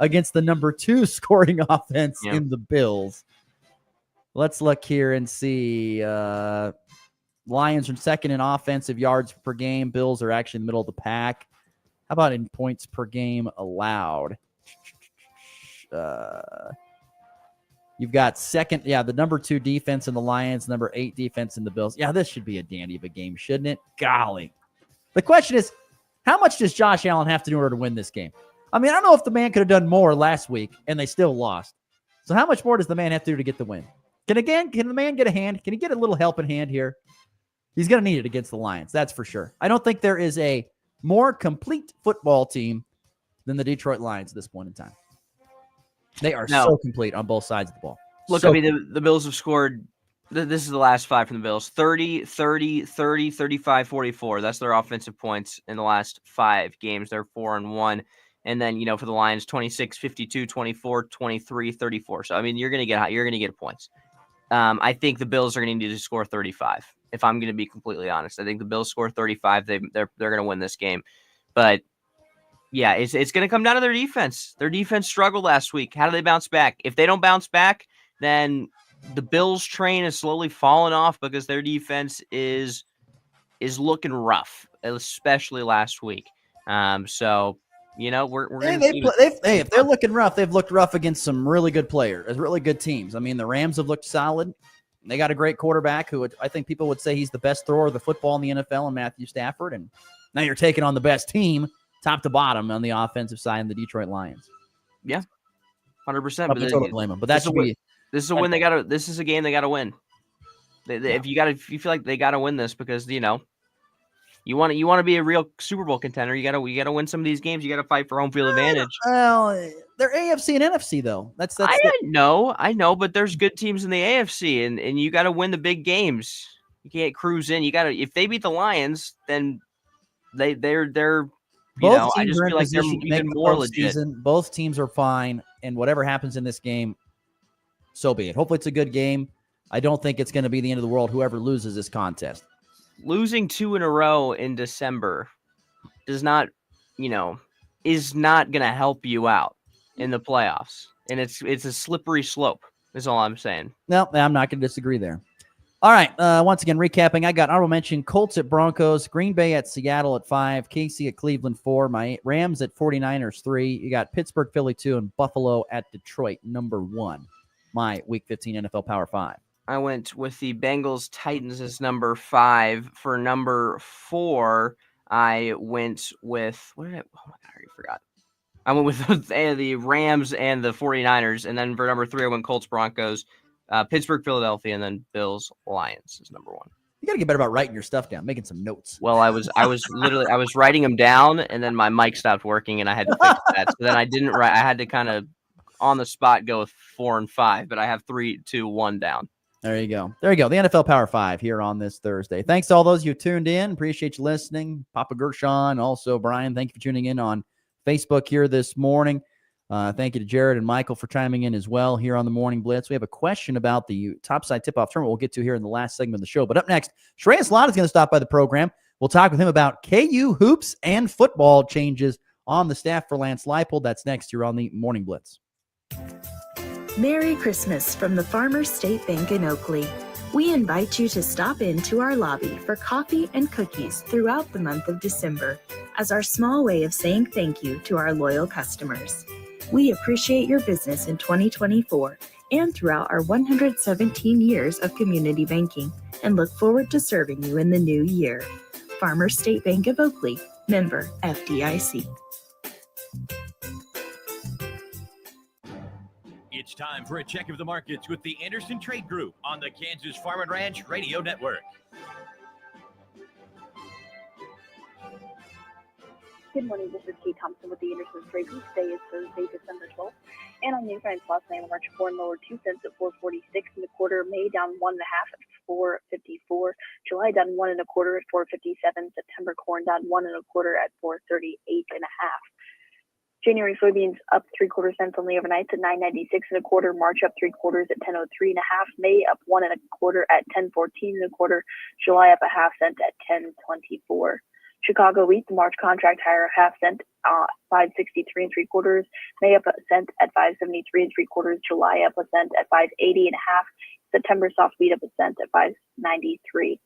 Speaker 15: against the number 2 scoring offense in the Bills. Let's look here and see. Lions are second in offensive yards per game. Bills are actually in the middle of the pack. How about in points per game allowed? You've got the number 2 defense in the Lions, number 8 defense in the Bills. Yeah, this should be a dandy of a game, shouldn't it? Golly. The question is, how much does Josh Allen have to do in order to win this game? I mean, I don't know if the man could have done more last week and they still lost. So how much more does the man have to do to get the win? Can the man get a hand? Can he get a little helping hand here? He's going to need it against the Lions, that's for sure. I don't think there is a more complete football team than the Detroit Lions at this point in time. They are so complete on both sides of the ball.
Speaker 11: Look,
Speaker 15: so
Speaker 11: I mean, the Bills have scored, this is the last 5 from the Bills, 30, 30, 30, 35, 44. That's their offensive points in the last 5 games. They're 4-1. And then, for the Lions, 26, 52, 24, 23, 34. So, I mean, you're going to get points. I think the Bills are going to need to score 35. If I'm going to be completely honest, I think the Bills score 35. They're going to win this game. But yeah, it's going to come down to their defense. Their defense struggled last week. How do they bounce back? If they don't bounce back, then the Bills train is slowly falling off because their defense is looking rough, especially last week. So we're going to
Speaker 15: if they're looking rough, they've looked rough against some really good players, really good teams. I mean, the Rams have looked solid. They got a great quarterback who I think people would say he's the best thrower of the football in the NFL, in Matthew Stafford. And now you're taking on the best team, top to bottom, on the offensive side in the Detroit Lions.
Speaker 11: Yeah, 100%.
Speaker 15: I totally blame them, but that should be.
Speaker 11: This is a win they got to. This is a game they got to win. If you feel like they got to win this, because you want to be a real Super Bowl contender, you got to win some of these games. You got to fight for home field advantage.
Speaker 15: Well, they're AFC and NFC though.
Speaker 11: I know, but there's good teams in the AFC, and you got to win the big games. You can't cruise in. You got to. If they beat the Lions, then they're. I just feel like they're even more legit.
Speaker 15: Both teams are fine, and whatever happens in this game, so be it. Hopefully, it's a good game. I don't think it's going to be the end of the world. Whoever loses this contest.
Speaker 11: Losing 2 in a row in December is not going to help you out in the playoffs. And it's a slippery slope, is all I'm saying.
Speaker 15: No, I'm not going to disagree there. All right. Once again, recapping, I got honorable mention: Colts at Broncos, Green Bay at Seattle at 5, KC at Cleveland 4, my Rams at 49ers 3. You got Pittsburgh, Philly 2, and Buffalo at Detroit number 1. My Week 15 NFL Power 5.
Speaker 11: I went with the Bengals Titans as number 5. For number 4, I went with I already forgot. I went with the Rams and the 49ers, and then for number 3, I went Colts Broncos, Pittsburgh Philadelphia, and then Bills Lions is number 1.
Speaker 15: You gotta get better about writing your stuff down, making some notes.
Speaker 11: Well, I was literally writing them down, and then my mic stopped working, and I had to fix that. So then I didn't write. I had to kind of on the spot go with 4 and 5, but I have 3, 2, 1 down.
Speaker 15: There you go. The NFL Power 5 here on this Thursday. Thanks to all those who tuned in. Appreciate you listening. Papa Gershon, also Brian, thank you for tuning in on Facebook here this morning. Thank you to Jared and Michael for chiming in as well here on the Morning Blitz. We have a question about the topside tip-off tournament we'll get to here in the last segment of the show. But up next, Shreyas Lott is going to stop by the program. We'll talk with him about KU hoops and football changes on the staff for Lance Leipold. That's next here on the Morning Blitz.
Speaker 16: Merry Christmas from the Farmers State Bank in Oakley. We invite you to stop into our lobby for coffee and cookies throughout the month of December as our small way of saying thank you to our loyal customers. We appreciate your business in 2024 and throughout our 117 years of community banking and look forward to serving you in the new year. Farmers State Bank of Oakley, member FDIC.
Speaker 14: It's time for a check of the markets with the Anderson Trade Group on the Kansas Farm and Ranch Radio Network.
Speaker 17: Good morning, this is Kate Thompson with the Anderson Trade Group. Today is Thursday, December 12th, and on Newsline Plus, May March 4 lower 2 cents at 446 and a quarter. May down 1.5 at 454. July down 1 1/4 at 457. September corn down 1 1/4 at 438 and a half. January soybeans up 3/4 cents on the overnights at 9.96 and a quarter. March up 3/4 at 10.03 and a half. May up 1 1/4 at 10.14 and a quarter. July up a half cent at 10.24. Chicago wheat, the March contract higher a half cent, 5.63 3/4. May up a cent at 5.73 3/4. July up a cent at 5.80 and a half. September soft wheat up a cent at 5.93.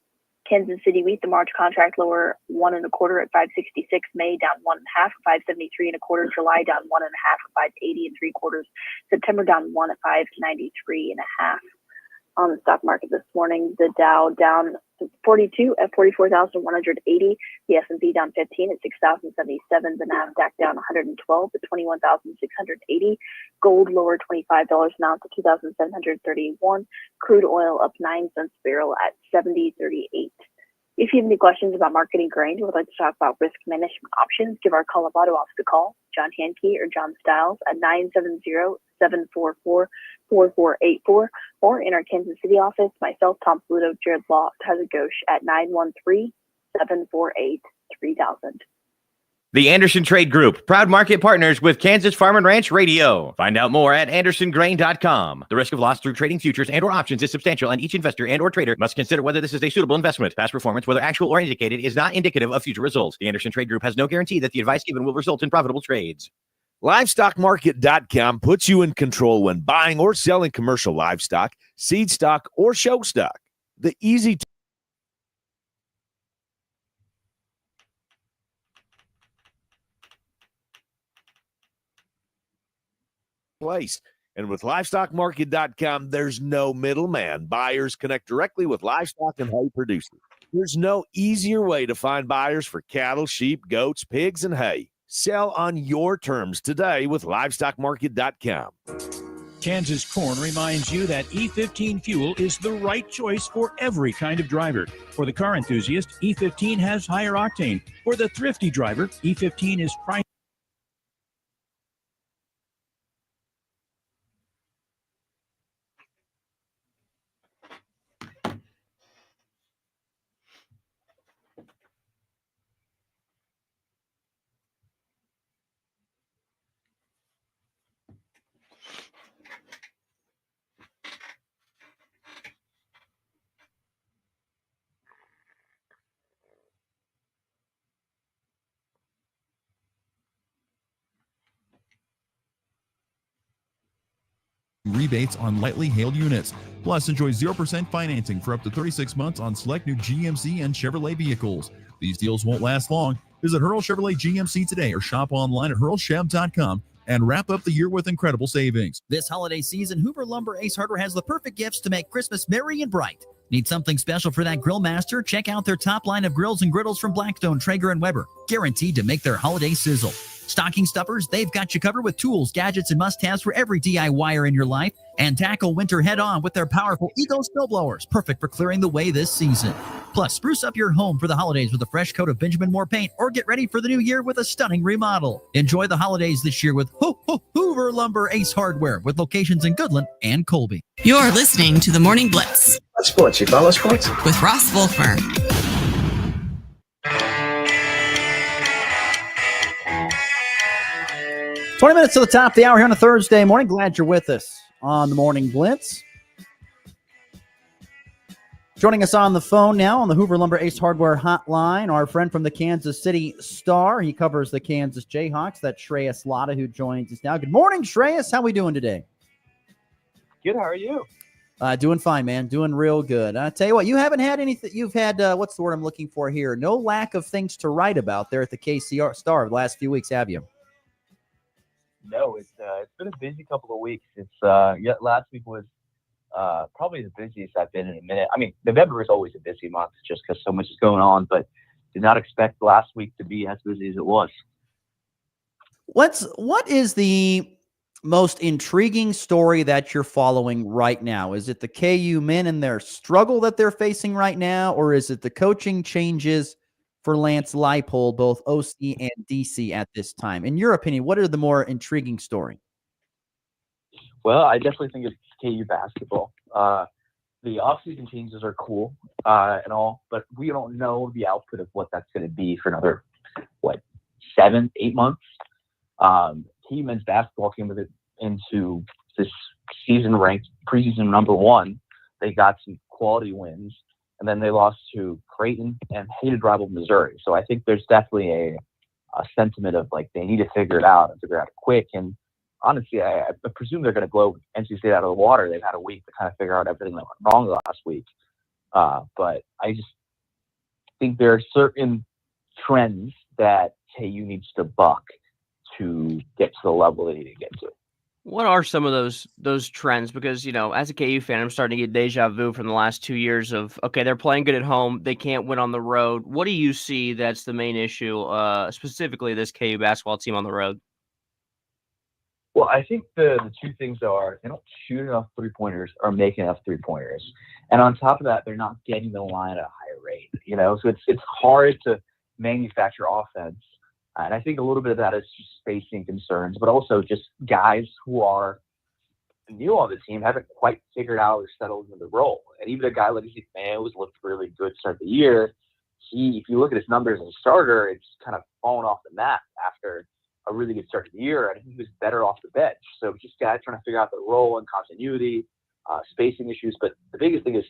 Speaker 17: Kansas City wheat, the March contract lower 1 1/4 at 5.66. May down 1.5 at 5.73 1/4. July down 1.5 at 5.80 3/4. September down 1 at 5.93 1/2. On the stock market this morning, the Dow down 42 at 44,180. The S&P down 15 at 6,077. The Nasdaq down 112 at 21,680. Gold lower $25 an ounce at 2,731. Crude oil up 9 cents a barrel at 70.38. If you have any questions about marketing grain or would like to talk about risk management options, give our Colorado office a call, John Hankey or John Stiles at 970-744-4484, or in our Kansas City office, myself, Tom Pluto, Jared Law, Tyler Ghosh at 913-748-3000.
Speaker 18: The Anderson Trade Group, proud market partners with Kansas Farm and Ranch Radio. Find out more at andersongrain.com. The risk of loss through trading futures and or options is substantial, and each investor and or trader must consider whether this is a suitable investment. Past performance, whether actual or indicated, is not indicative of future results. The Anderson Trade Group has no guarantee that the advice given will result in profitable trades.
Speaker 19: LivestockMarket.com puts you in control when buying or selling commercial livestock, seed stock, or show stock. The easy place. And with LivestockMarket.com, there's no middleman. Buyers connect directly with livestock and hay producers. There's no easier way to find buyers for cattle, sheep, goats, pigs, and hay. Sell on your terms today with LivestockMarket.com.
Speaker 20: Kansas Corn reminds you that E15 fuel is the right choice for every kind of driver. For the car enthusiast, E15 has higher octane. For the thrifty driver, E15 is priced.
Speaker 3: Rebates on lightly hailed units. Plus, enjoy 0% financing for up to 36 months on select new GMC and Chevrolet vehicles. These deals won't last long. Visit Hurl Chevrolet GMC today or shop online at hurlchev.com and wrap up the year with incredible savings.
Speaker 5: This holiday season, Hoover Lumber Ace Hardware has the perfect gifts to make Christmas merry and bright. Need something special for that grill master? Check out their top line of grills and griddles from Blackstone, Traeger, and Weber. Guaranteed to make their holiday sizzle. Stocking stuffers, they've got you covered with tools, gadgets, and must-haves for every DIYer in your life. And tackle winter head-on with their powerful Ego snowblowers, perfect for clearing the way this season. Plus, spruce up your home for the holidays with a fresh coat of Benjamin Moore paint, or get ready for the new year with a stunning remodel. Enjoy the holidays this year with Hoover Lumber Ace Hardware, with locations in Goodland and Colby.
Speaker 10: You're listening to the Morning Blitz.
Speaker 21: Sports, you follow sports?
Speaker 10: With Ross Volkmer.
Speaker 15: $20 minutes to the top of the hour here on a Thursday morning. Glad you're with us on the Morning Blitz. Joining us on the phone now on the Hoover Lumber Ace Hardware hotline, our friend from the Kansas City Star. He covers the Kansas Jayhawks. That's Shreyas Latta, who joins us now. Good morning, Shreyas. How are we doing today?
Speaker 22: Good. How are you?
Speaker 15: Doing fine, man. Doing real good. I tell you what, you haven't had anything. You've had, what's the word I'm looking for here? No lack of things to write about there at the KCR Star the last few weeks, have you?
Speaker 22: No, it's been a busy couple of weeks. It's last week was probably the busiest I've been in a minute. I mean, November is always a busy month just because so much is going on, but did not expect last week to be as busy as it was.
Speaker 15: What is the most intriguing story that you're following right now? Is it the KU men and their struggle that they're facing right now, or is it the coaching changes for Lance Leipold, both OC and DC at this time. In your opinion, what are the more intriguing story?
Speaker 22: Well, I definitely think it's KU basketball. The offseason changes are cool and all, but we don't know the output of what that's going to be for another, 7-8 months. KU men's basketball came into this season ranked preseason number 1. They got some quality wins, and then they lost to Creighton and hated rival Missouri. So I think there's definitely a sentiment of they need to figure it out and figure it out quick. And honestly, I presume they're going to blow NC State out of the water. They've had a week to kind of figure out everything that went wrong last week. But I just think there are certain trends that KU needs to buck to get to the level they need to get to.
Speaker 11: What are some of those trends? Because, as a KU fan, I'm starting to get deja vu from the last 2 years of, okay, they're playing good at home. They can't win on the road. What do you see that's the main issue, specifically this KU basketball team on the road?
Speaker 22: Well, I think the two things are they don't shoot enough three-pointers or make enough three-pointers. And on top of that, they're not getting the line at a high rate, So it's hard to manufacture offense. And I think a little bit of that is just spacing concerns, but also just guys who are new on the team haven't quite figured out or settled into the role. And even a guy like Zeke Mayo looked really good to start the year. If you look at his numbers as a starter, it's kind of fallen off the map after a really good start to the year. I think he was better off the bench. So just guys trying to figure out the role and continuity, spacing issues. But the biggest thing is,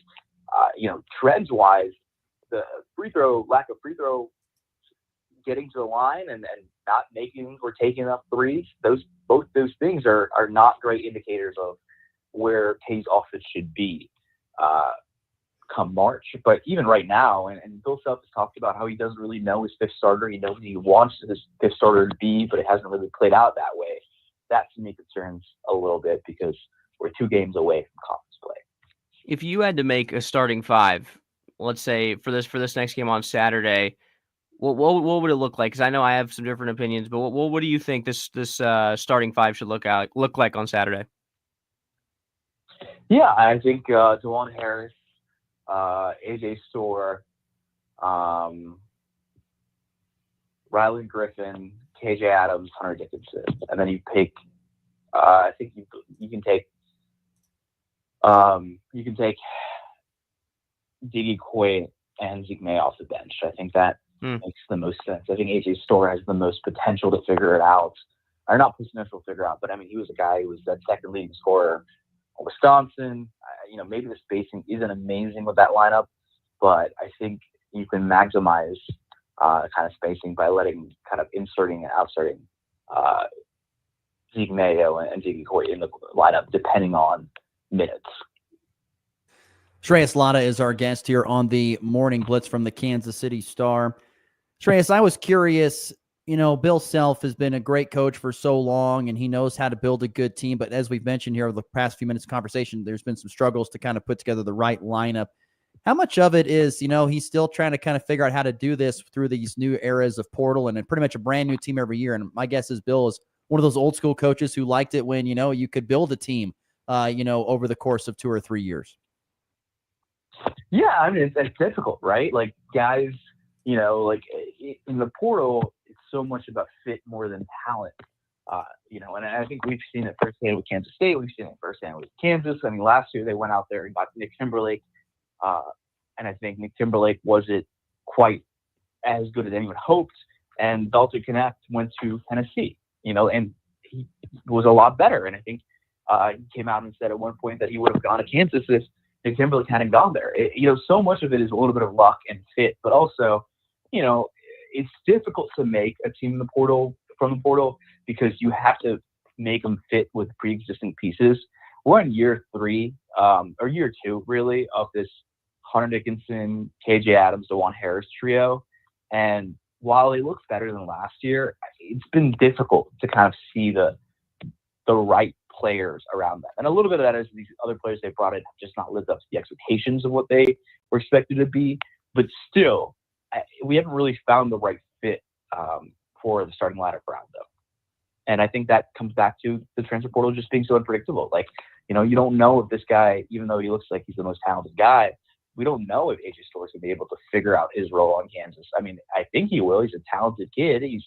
Speaker 22: trends-wise, the lack of free throw getting to the line and not making or taking enough threes, both those things are not great indicators of where KU's offense should be come March. But even right now, and Bill Self has talked about how he doesn't really know his fifth starter. He knows he wants his fifth starter to be, but it hasn't really played out that way. That to me concerns a little bit because we're 2 games away from conference play.
Speaker 11: If you had to make a starting 5, let's say for this next game on Saturday, what would it look like? Because I know I have some different opinions, but what do you think this starting 5 should look like on Saturday?
Speaker 22: Yeah, I think DeJuan Harris, AJ Storr, Rylan Griffin, KJ Adams, Hunter Dickinson, and then you pick. I think you can take Didi Coy and Zeke May off the bench. I think that makes the most sense. I think AJ Storr has the most potential to figure it out, or not potential to figure out, but I mean he was a guy who was that second leading scorer at Wisconsin. Maybe the spacing isn't amazing with that lineup, but I think you can maximize kind of spacing by inserting and outserting Zeke Mayo and Didi Coy in the lineup depending on minutes.
Speaker 15: Shreyas Laddha is our guest here on the Morning Blitz from the Kansas City Star. Shreyas, I was curious, Bill Self has been a great coach for so long, and he knows how to build a good team. But as we've mentioned here over the past few minutes of conversation, there's been some struggles to kind of put together the right lineup. How much of it is, he's still trying to kind of figure out how to do this through these new eras of portal and pretty much a brand new team every year? And my guess is Bill is one of those old school coaches who liked it when, you could build a team, over the course of 2 or 3 years.
Speaker 22: Yeah, I mean, it's difficult, right? Like guys, in the portal, it's so much about fit more than talent, and I think we've seen it firsthand with Kansas State. We've seen it firsthand with Kansas. I mean, last year they went out there and got Nick Timberlake, and I think Nick Timberlake wasn't quite as good as anyone hoped, and Dalton Knecht went to Tennessee, and he was a lot better, and I think he came out and said at one point that he would have gone to Kansas if Nick Timberlake hadn't gone there. So much of it is a little bit of luck and fit, but also, it's difficult to make a team in the portal from the portal because you have to make them fit with pre-existing pieces. We're in year 3, or year 2 really, of this Hunter Dickinson, KJ Adams, DeJuan Harris trio. And while it looks better than last year, it's been difficult to kind of see the right players around them. And a little bit of that is these other players they brought in have just not lived up to the expectations of what they were expected to be. But still, we haven't really found the right fit for the starting lineup around them. And I think that comes back to the transfer portal just being so unpredictable. You don't know if this guy, even though he looks like he's the most talented guy, we don't know if AJ Storr is going to be able to figure out his role on Kansas. I mean, I think he will. He's a talented kid. He's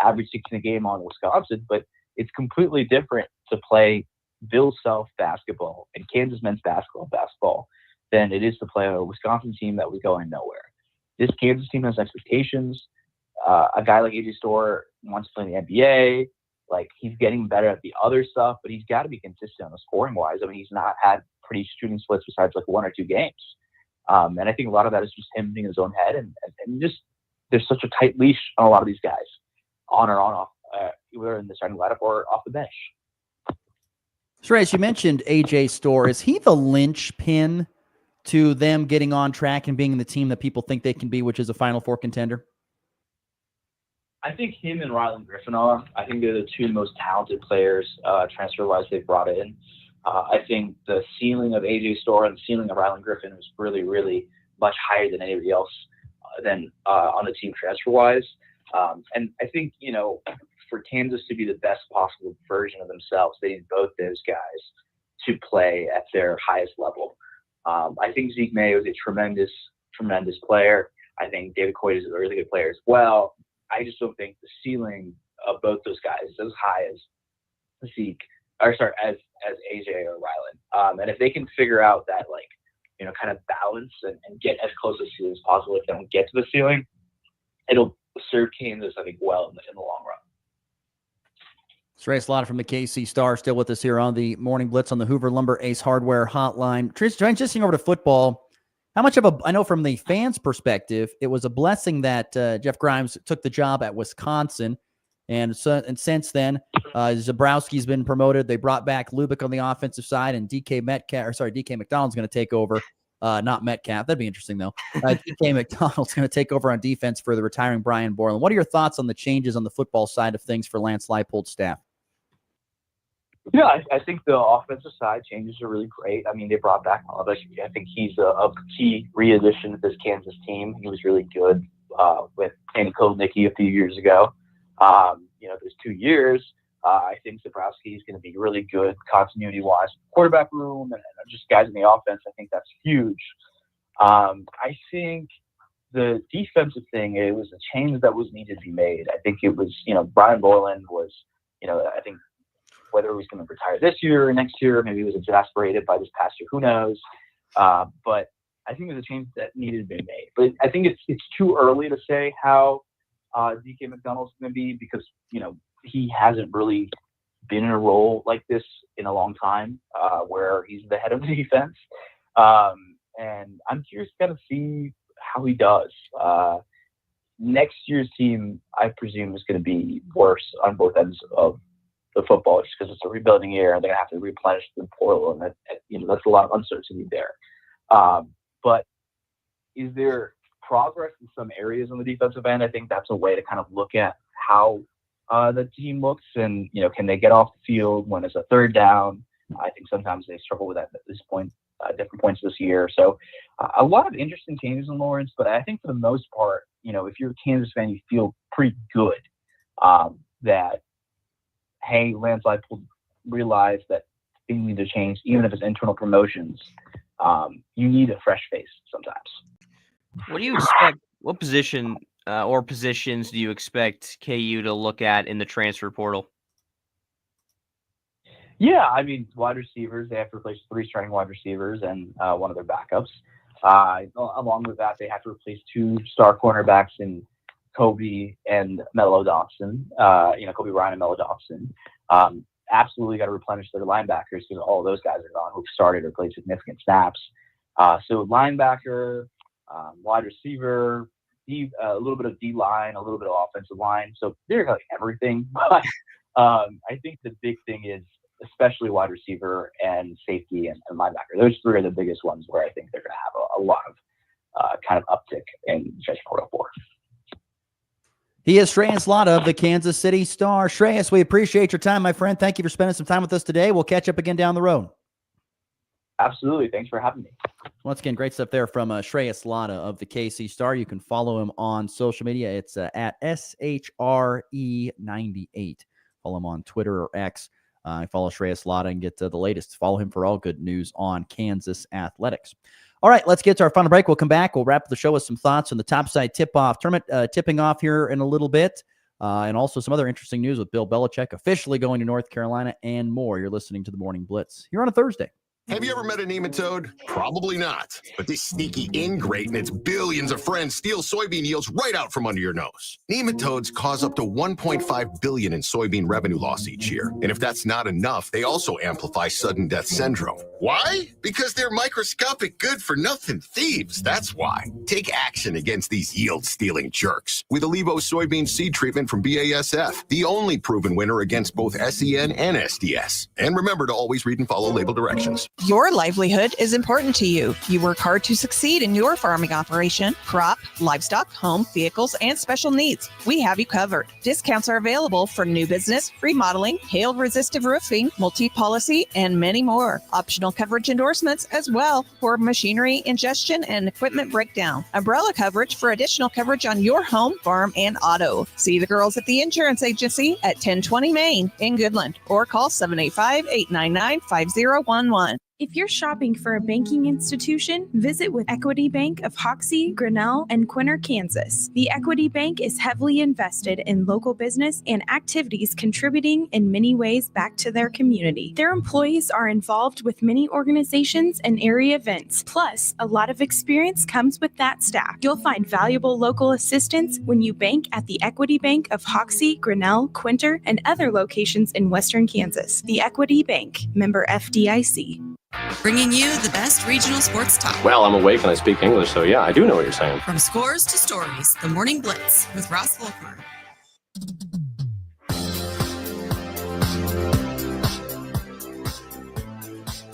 Speaker 22: averaged 16 a game on Wisconsin, but it's completely different to play Bill Self basketball and Kansas men's basketball than it is to play a Wisconsin team that was going nowhere. This Kansas team has expectations. A guy like AJ Storr wants to play in the NBA. Like, he's getting better at the other stuff, but he's got to be consistent on the scoring wise. I mean, he's not had pretty shooting splits besides like 1 or 2 games. And I think a lot of that is just him in his own head. And just there's such a tight leash on a lot of these guys, on or on off, either in the starting lineup or off the bench.
Speaker 15: Shreyas, you mentioned AJ Storr. Is he the linchpin to them getting on track and being the team that people think they can be, which is a Final Four contender?
Speaker 22: I think him and Rylan Griffin are. I think they're the 2 most talented players transfer-wise they've brought in. I think the ceiling of AJ Storr and the ceiling of Rylan Griffin is really, really much higher than anybody else than on the team transfer-wise. And I think, for Kansas to be the best possible version of themselves, they need both those guys to play at their highest level. I think Zeke Mayo is a tremendous, tremendous player. I think David Coit is a really good player as well. I just don't think the ceiling of both those guys is as high as as AJ or Rylan. And if they can figure out that, kind of balance and get as close to the ceiling as possible, if they don't get to the ceiling, it'll serve Kansas, I think, well in the long run.
Speaker 15: Shreyas Latta from the KC Star still with us here on the Morning Blitz on the Hoover Lumber Ace Hardware Hotline. Transitioning over to football, how much of I know from the fans' perspective, it was a blessing that Jeff Grimes took the job at Wisconsin. And since then, Zabrowski's been promoted. They brought back Lubick on the offensive side, and DK McDonald's going to take over. Not Metcalf. That'd be interesting, though. DK McDonald's going to take over on defense for the retiring Brian Borland. What are your thoughts on the changes on the football side of things for Lance Leipold's staff?
Speaker 22: Yeah, I think the offensive side changes are really great. I mean, they brought back Malachi. I think he's a key re-addition to this Kansas team. He was really good with Andy Kolnicki a few years ago. There's 2 years. I think Zabrowski is going to be really good continuity-wise. Quarterback room and just guys in the offense, I think that's huge. I think the defensive thing, it was a change that was needed to be made. I think it was, Brian Borland was, I think whether he was going to retire this year or next year, maybe he was exasperated by this past year, who knows. But I think there's a change that needed to be made. But I think it's too early to say how DK McDonald's going to be because, he hasn't really been in a role like this in a long time where he's the head of the defense. And I'm curious to kind of see how he does. Next year's team, I presume, is going to be worse on both ends of the football just because it's a rebuilding year and they're going to have to replenish the portal. And that's a lot of uncertainty there. But is there progress in some areas on the defensive end? I think that's a way to kind of look at how the team looks and, can they get off the field when it's a third down? I think sometimes they struggle with that at this point, different points this year. So a lot of interesting changes in Lawrence, but I think for the most part, if you're a Kansas fan, you feel pretty good that, hey, Lance Leipold realized that things need to change, even if it's internal promotions. You need a fresh face sometimes.
Speaker 11: What do you expect? What position or positions do you expect KU to look at in the transfer portal?
Speaker 22: Yeah, I mean, wide receivers, they have to replace 3 starting wide receivers and one of their backups. Along with that, they have to replace 2 star cornerbacks in Kobe and Mello Dawson, Kobe Ryan and Mello Dawson. Absolutely got to replenish their linebackers because all of those guys are gone who've started or played significant snaps. So linebacker, wide receiver, a little bit of D-line, a little bit of offensive line. So they're like everything. But I think the big thing is especially wide receiver and safety and linebacker. Those 3 are the biggest ones where I think they're going to have a lot of kind of uptick in transfer portal for.
Speaker 15: He is Shreyas Latta of the Kansas City Star. Shreyas, we appreciate your time, my friend. Thank you for spending some time with us today. We'll catch up again down the road.
Speaker 22: Absolutely. Thanks for having me.
Speaker 15: Once again, great stuff there from Shreyas Latta of the KC Star. You can follow him on social media. It's at SHRE98. Follow him on Twitter or X. Follow Shreyas Latta and get the latest. Follow him for all good news on Kansas athletics. All right, let's get to our final break. We'll come back. We'll wrap the show with some thoughts on the topside tip-off tournament tipping off here in a little bit, and also some other interesting news with Bill Belichick officially going to North Carolina and more. You're listening to the Morning Blitz here on a Thursday.
Speaker 1: Have you ever met a nematode? Probably not. But this sneaky ingrate and its billions of friends steal soybean yields right out from under your nose. Nematodes cause up to $1.5 billion in soybean revenue loss each year. And if that's not enough, they also amplify sudden death syndrome. Why? Because they're microscopic good-for-nothing thieves. That's why. Take action against these yield-stealing jerks with Allevo soybean seed treatment from BASF, the only proven winner against both SEN and SDS. And remember to always read and follow label directions.
Speaker 6: Your livelihood is important to you. You work hard to succeed in your farming operation, crop, livestock, home, vehicles, and special needs. We have you covered. Discounts are available for new business, remodeling, hail-resistive roofing, multi-policy, and many more. Optional coverage endorsements as well for machinery, ingestion, and equipment breakdown. Umbrella coverage for additional coverage on your home, farm, and auto. See the girls at the insurance agency at 1020 Main in Goodland or call 785-899-5011.
Speaker 21: If you're shopping for a banking institution, visit with Equity Bank of Hoxie, Grinnell, and Quinter, Kansas. The Equity Bank is heavily invested in local business and activities contributing in many ways back to their community. Their employees are involved with many organizations and area events. Plus, a lot of experience comes with that staff. You'll find valuable local assistance when you bank at the Equity Bank of Hoxie, Grinnell, Quinter, and other locations in Western Kansas. The Equity Bank, member FDIC.
Speaker 10: Bringing you the best regional sports talk.
Speaker 23: Well, I'm awake and I speak English, so yeah, I do know what you're saying.
Speaker 10: From scores to stories, the Morning Blitz with Ross Volkmer.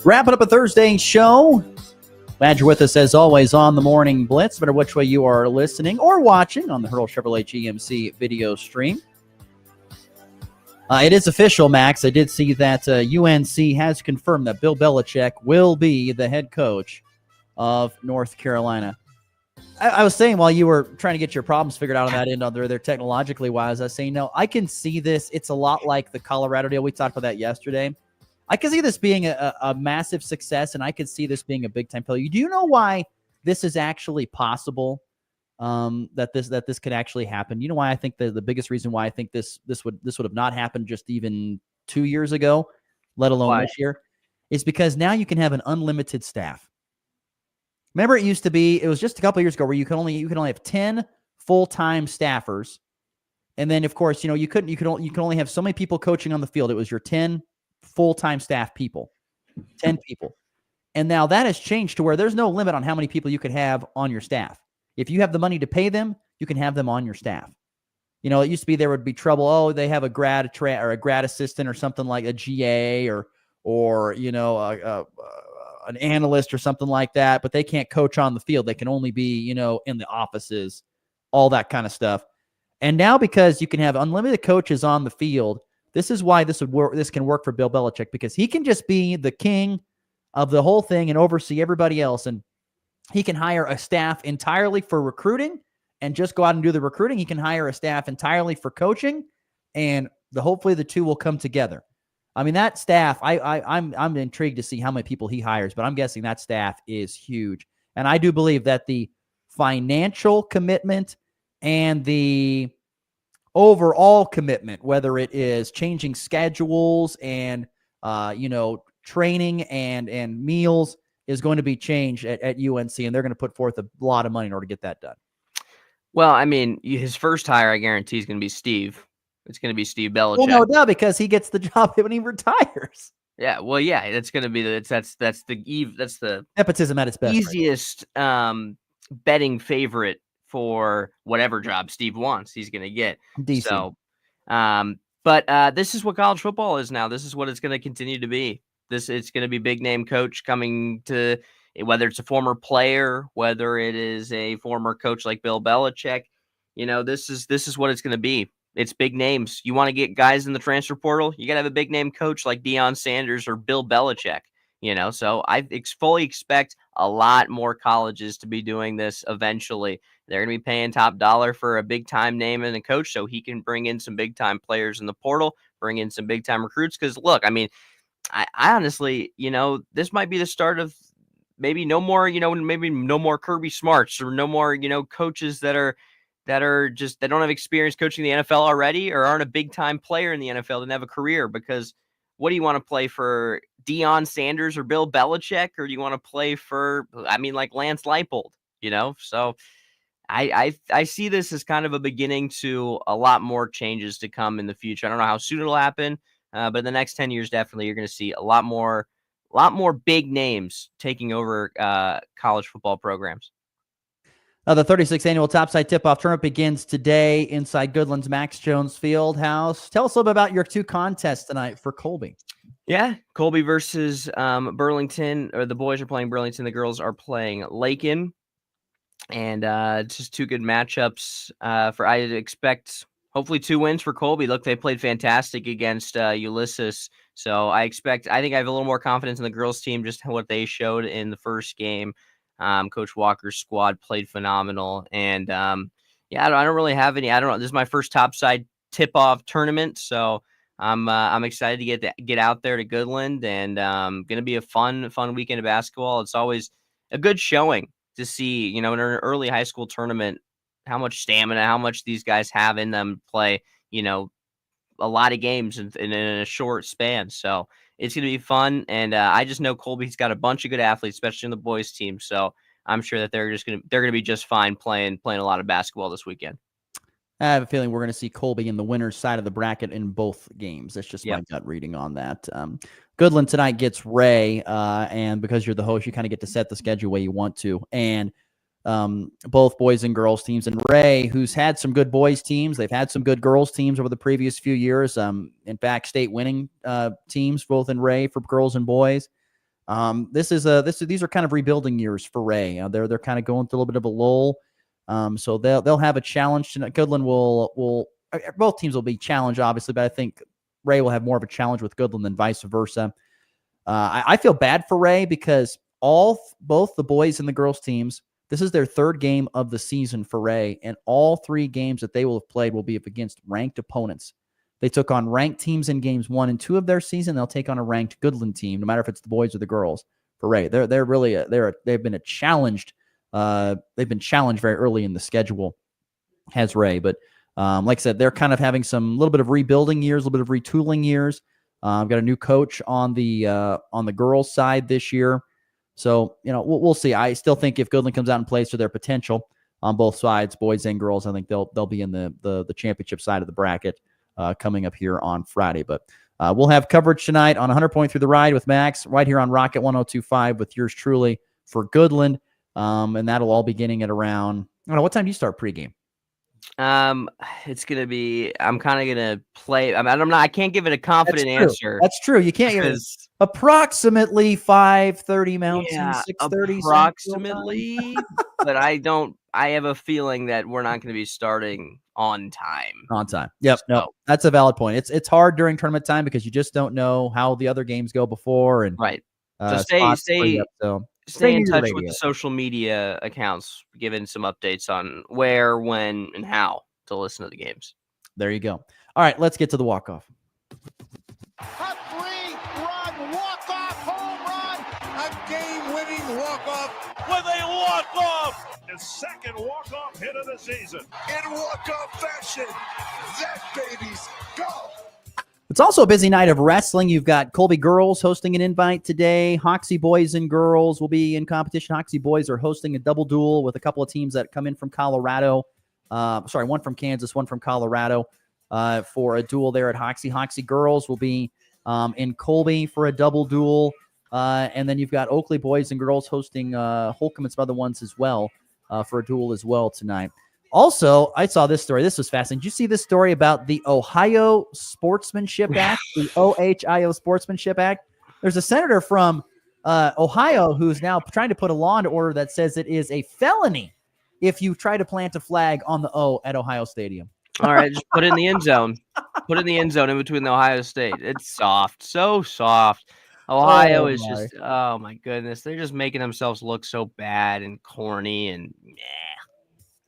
Speaker 15: Wrapping up a Thursday show. Glad you're with us as always on the Morning Blitz, no matter which way you are listening or watching on the Hurl Chevrolet GMC video stream. It is official, Max. I did see that UNC has confirmed that Bill Belichick will be the head coach of North Carolina. I was saying while you were trying to get your problems figured out on that end, there technologically wise, I was saying, no, I can see this. It's a lot like the Colorado deal. We talked about that yesterday. I can see this being a massive success, and I could see this being a big-time failure. Do you know why this is actually possible? That this could actually happen. You know why I think the biggest reason why I think this would have not happened just even 2 years ago, let alone this year, is because now you can have an unlimited staff. Remember, it used to be, it was just a couple of years ago where you can only have 10 full-time staffers, and then of course you can only have so many people coaching on the field. It was your 10 full-time staff people, 10 people, and now that has changed to where there's no limit on how many people you could have on your staff. If you have the money to pay them, you can have them on your staff. It used to be there would be trouble. Oh, they have a grad or a grad assistant or something like a GA or an analyst or something like that, but they can't coach on the field. They can only be, in the offices, all that kind of stuff. And now because you can have unlimited coaches on the field, this is why this would work. This can work for Bill Belichick because he can just be the king of the whole thing and oversee everybody else. And he can hire a staff entirely for recruiting and just go out and do the recruiting. He can hire a staff entirely for coaching, and hopefully the two will come together. I mean, that staff, I'm intrigued to see how many people he hires, but I'm guessing that staff is huge. And I do believe that the financial commitment and the overall commitment, whether it is changing schedules and training and meals, is going to be changed at UNC, and they're going to put forth a lot of money in order to get that done.
Speaker 11: Well, I mean, his first hire, I guarantee, is going to be Steve. It's going to be Steve Belichick.
Speaker 15: Well, no doubt, because he gets the job when he retires.
Speaker 11: Yeah, well, yeah, that's going to be that's the
Speaker 15: nepotism at its best.
Speaker 11: Easiest betting favorite for whatever job Steve wants. He's going to get.
Speaker 15: DC.
Speaker 11: So, but this is what college football is now. This is what it's going to continue to be. It's going to be big name coach coming to, whether it's a former player, whether it is a former coach like Bill Belichick. This is what it's going to be. It's big names. You want to get guys in the transfer portal, you got to have a big name coach like Deion Sanders or Bill Belichick. So I fully expect a lot more colleges to be doing this eventually. They're going to be paying top dollar for a big time name and a coach so he can bring in some big time players in the portal, bring in some big time recruits. Because look, I mean, I honestly, this might be the start of maybe no more, maybe no more Kirby Smarts or no more, coaches that are just, that don't have experience coaching the NFL already or aren't a big time player in the NFL, didn't have a career. Because what do you want to play for, Deion Sanders or Bill Belichick, or do you want to play for, like Lance Leipold, So I see this as kind of a beginning to a lot more changes to come in the future. I don't know how soon it'll happen, but in the next 10 years, definitely you're going to see a lot more big names taking over college football programs.
Speaker 15: The 36th annual Topside Tip-Off Tournament begins today inside Goodland's Max Jones Fieldhouse. Tell us a little bit about your two contests tonight for Colby.
Speaker 11: Yeah, Colby versus Burlington, or the boys are playing Burlington, the girls are playing Lakin. And it's just two good matchups. I expect hopefully 2 wins for Colby. Look, they played fantastic against Ulysses. So I think I have a little more confidence in the girls team, just what they showed in the first game. Coach Walker's squad played phenomenal. And I don't really have any. I don't know. This is my first Topside Tip-Off tournament. So I'm excited to get out there to Goodland, and going to be a fun weekend of basketball. It's always a good showing to see, in an early high school tournament, how much stamina, how much these guys have in them, play, a lot of games in a short span. So it's going to be fun. And I just know Colby's got a bunch of good athletes, especially in the boys team. So I'm sure that they're going to be just fine playing a lot of basketball this weekend.
Speaker 15: I have a feeling we're going to see Colby in the winner's side of the bracket in both games. That's just my gut reading on that. Goodland tonight gets Ray, and because you're the host, you kind of get to set the schedule way you want to. And both boys and girls teams. And Ray, who's had some good boys teams, they've had some good girls teams over the previous few years. In fact, state winning teams both in Ray for girls and boys. These are kind of rebuilding years for Ray. They're kind of going through a little bit of a lull. So they'll have a challenge tonight. Goodland will both teams will be challenged, obviously, but I think Ray will have more of a challenge with Goodland than vice versa. I feel bad for Ray because both the boys and the girls teams, this is their third game of the season for Ray, and all 3 games that they will have played will be up against ranked opponents. They took on ranked teams in games 1 and 2 of their season. They'll take on a ranked Goodland team, no matter if it's the boys or the girls. For Ray, they've been challenged very early in the schedule, has Ray. But like I said, they're kind of having some little bit of rebuilding years, a little bit of retooling years. I've got a new coach on the girls' side this year. So, we'll see. I still think if Goodland comes out and plays to their potential on both sides, boys and girls, I think they'll be in the championship side of the bracket coming up here on Friday. But we'll have coverage tonight on 100 Point Through the Ride with Max right here on Rocket 102.5 with yours truly for Goodland. And that'll all beginning at around, I don't know, what time do you start pregame?
Speaker 11: It's going to be, I'm kind of going to play. I can't give it a confident answer.
Speaker 15: That's true. You can't give approximately 5:30 Mountain, 6:30.
Speaker 11: Approximately, but I have a feeling that we're not going to be starting on time.
Speaker 15: Yep. No, that's a valid point. It's hard during tournament time because you just don't know how the other games go before. And
Speaker 11: right. So stay in touch with the social media accounts, giving some updates on where, when, and how to listen to the games.
Speaker 15: There you go. All right, let's get to the walk-off.
Speaker 9: A 3-run walk-off home run, a game-winning walk-off with a walk-off.
Speaker 12: His second walk-off hit of the season.
Speaker 9: In walk-off fashion, that baby's gone.
Speaker 15: It's also a busy night of wrestling. You've got Colby girls hosting an invite today. Hoxie boys and girls will be in competition. Hoxie boys are hosting a double duel with a couple of teams that come in from Colorado. One from Kansas, one from Colorado for a duel there at Hoxie. Hoxie girls will be in Colby for a double duel. And then you've got Oakley boys and girls hosting Holcomb and some other ones as well for a duel as well tonight. Also, I saw this story. This was fascinating. Did you see this story about the Ohio Sportsmanship Act, the OHIO Sportsmanship Act? There's a senator from Ohio who's now trying to put a law into order that says it is a felony if you try to plant a flag on the O at Ohio Stadium.
Speaker 11: All right, just put it in the end zone. Put it in the end zone in between the Ohio State. It's soft, so soft. Ohio is just, oh my goodness. They're just making themselves look so bad and corny and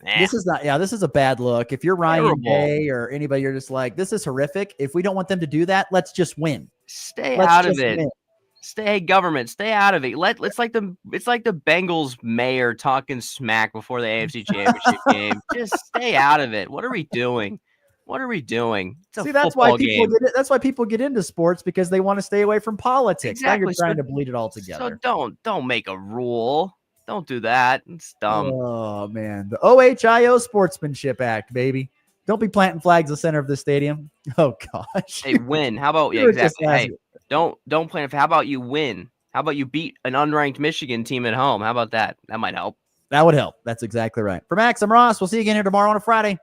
Speaker 15: This is a bad look. If you're Ryan Day or anybody, you're just like, this is horrific. If we don't want them to do that, let's just win.
Speaker 11: Stay out of it. Stay government. Stay out of it. It's like the Bengals mayor talking smack before the AFC Championship game. Just stay out of it. What are we doing? What are we doing? It's a
Speaker 15: that's why
Speaker 11: football
Speaker 15: people
Speaker 11: game.
Speaker 15: that's why people get into sports, because they want to stay away from politics.
Speaker 11: Exactly.
Speaker 15: Now you're trying to bleed it all together.
Speaker 11: So don't make a rule. Don't do that. It's dumb.
Speaker 15: Oh man, the OHIO Sportsmanship Act, baby. Don't be planting flags in the center of the stadium. Oh gosh.
Speaker 11: Hey, win. How about
Speaker 15: You were just
Speaker 11: exactly? Hey,
Speaker 15: asking.
Speaker 11: don't plan. How about you win? How about you beat an unranked Michigan team at home? How about that? That might help.
Speaker 15: That would help. That's exactly right. For Max, I'm Ross. We'll see you again here tomorrow on a Friday.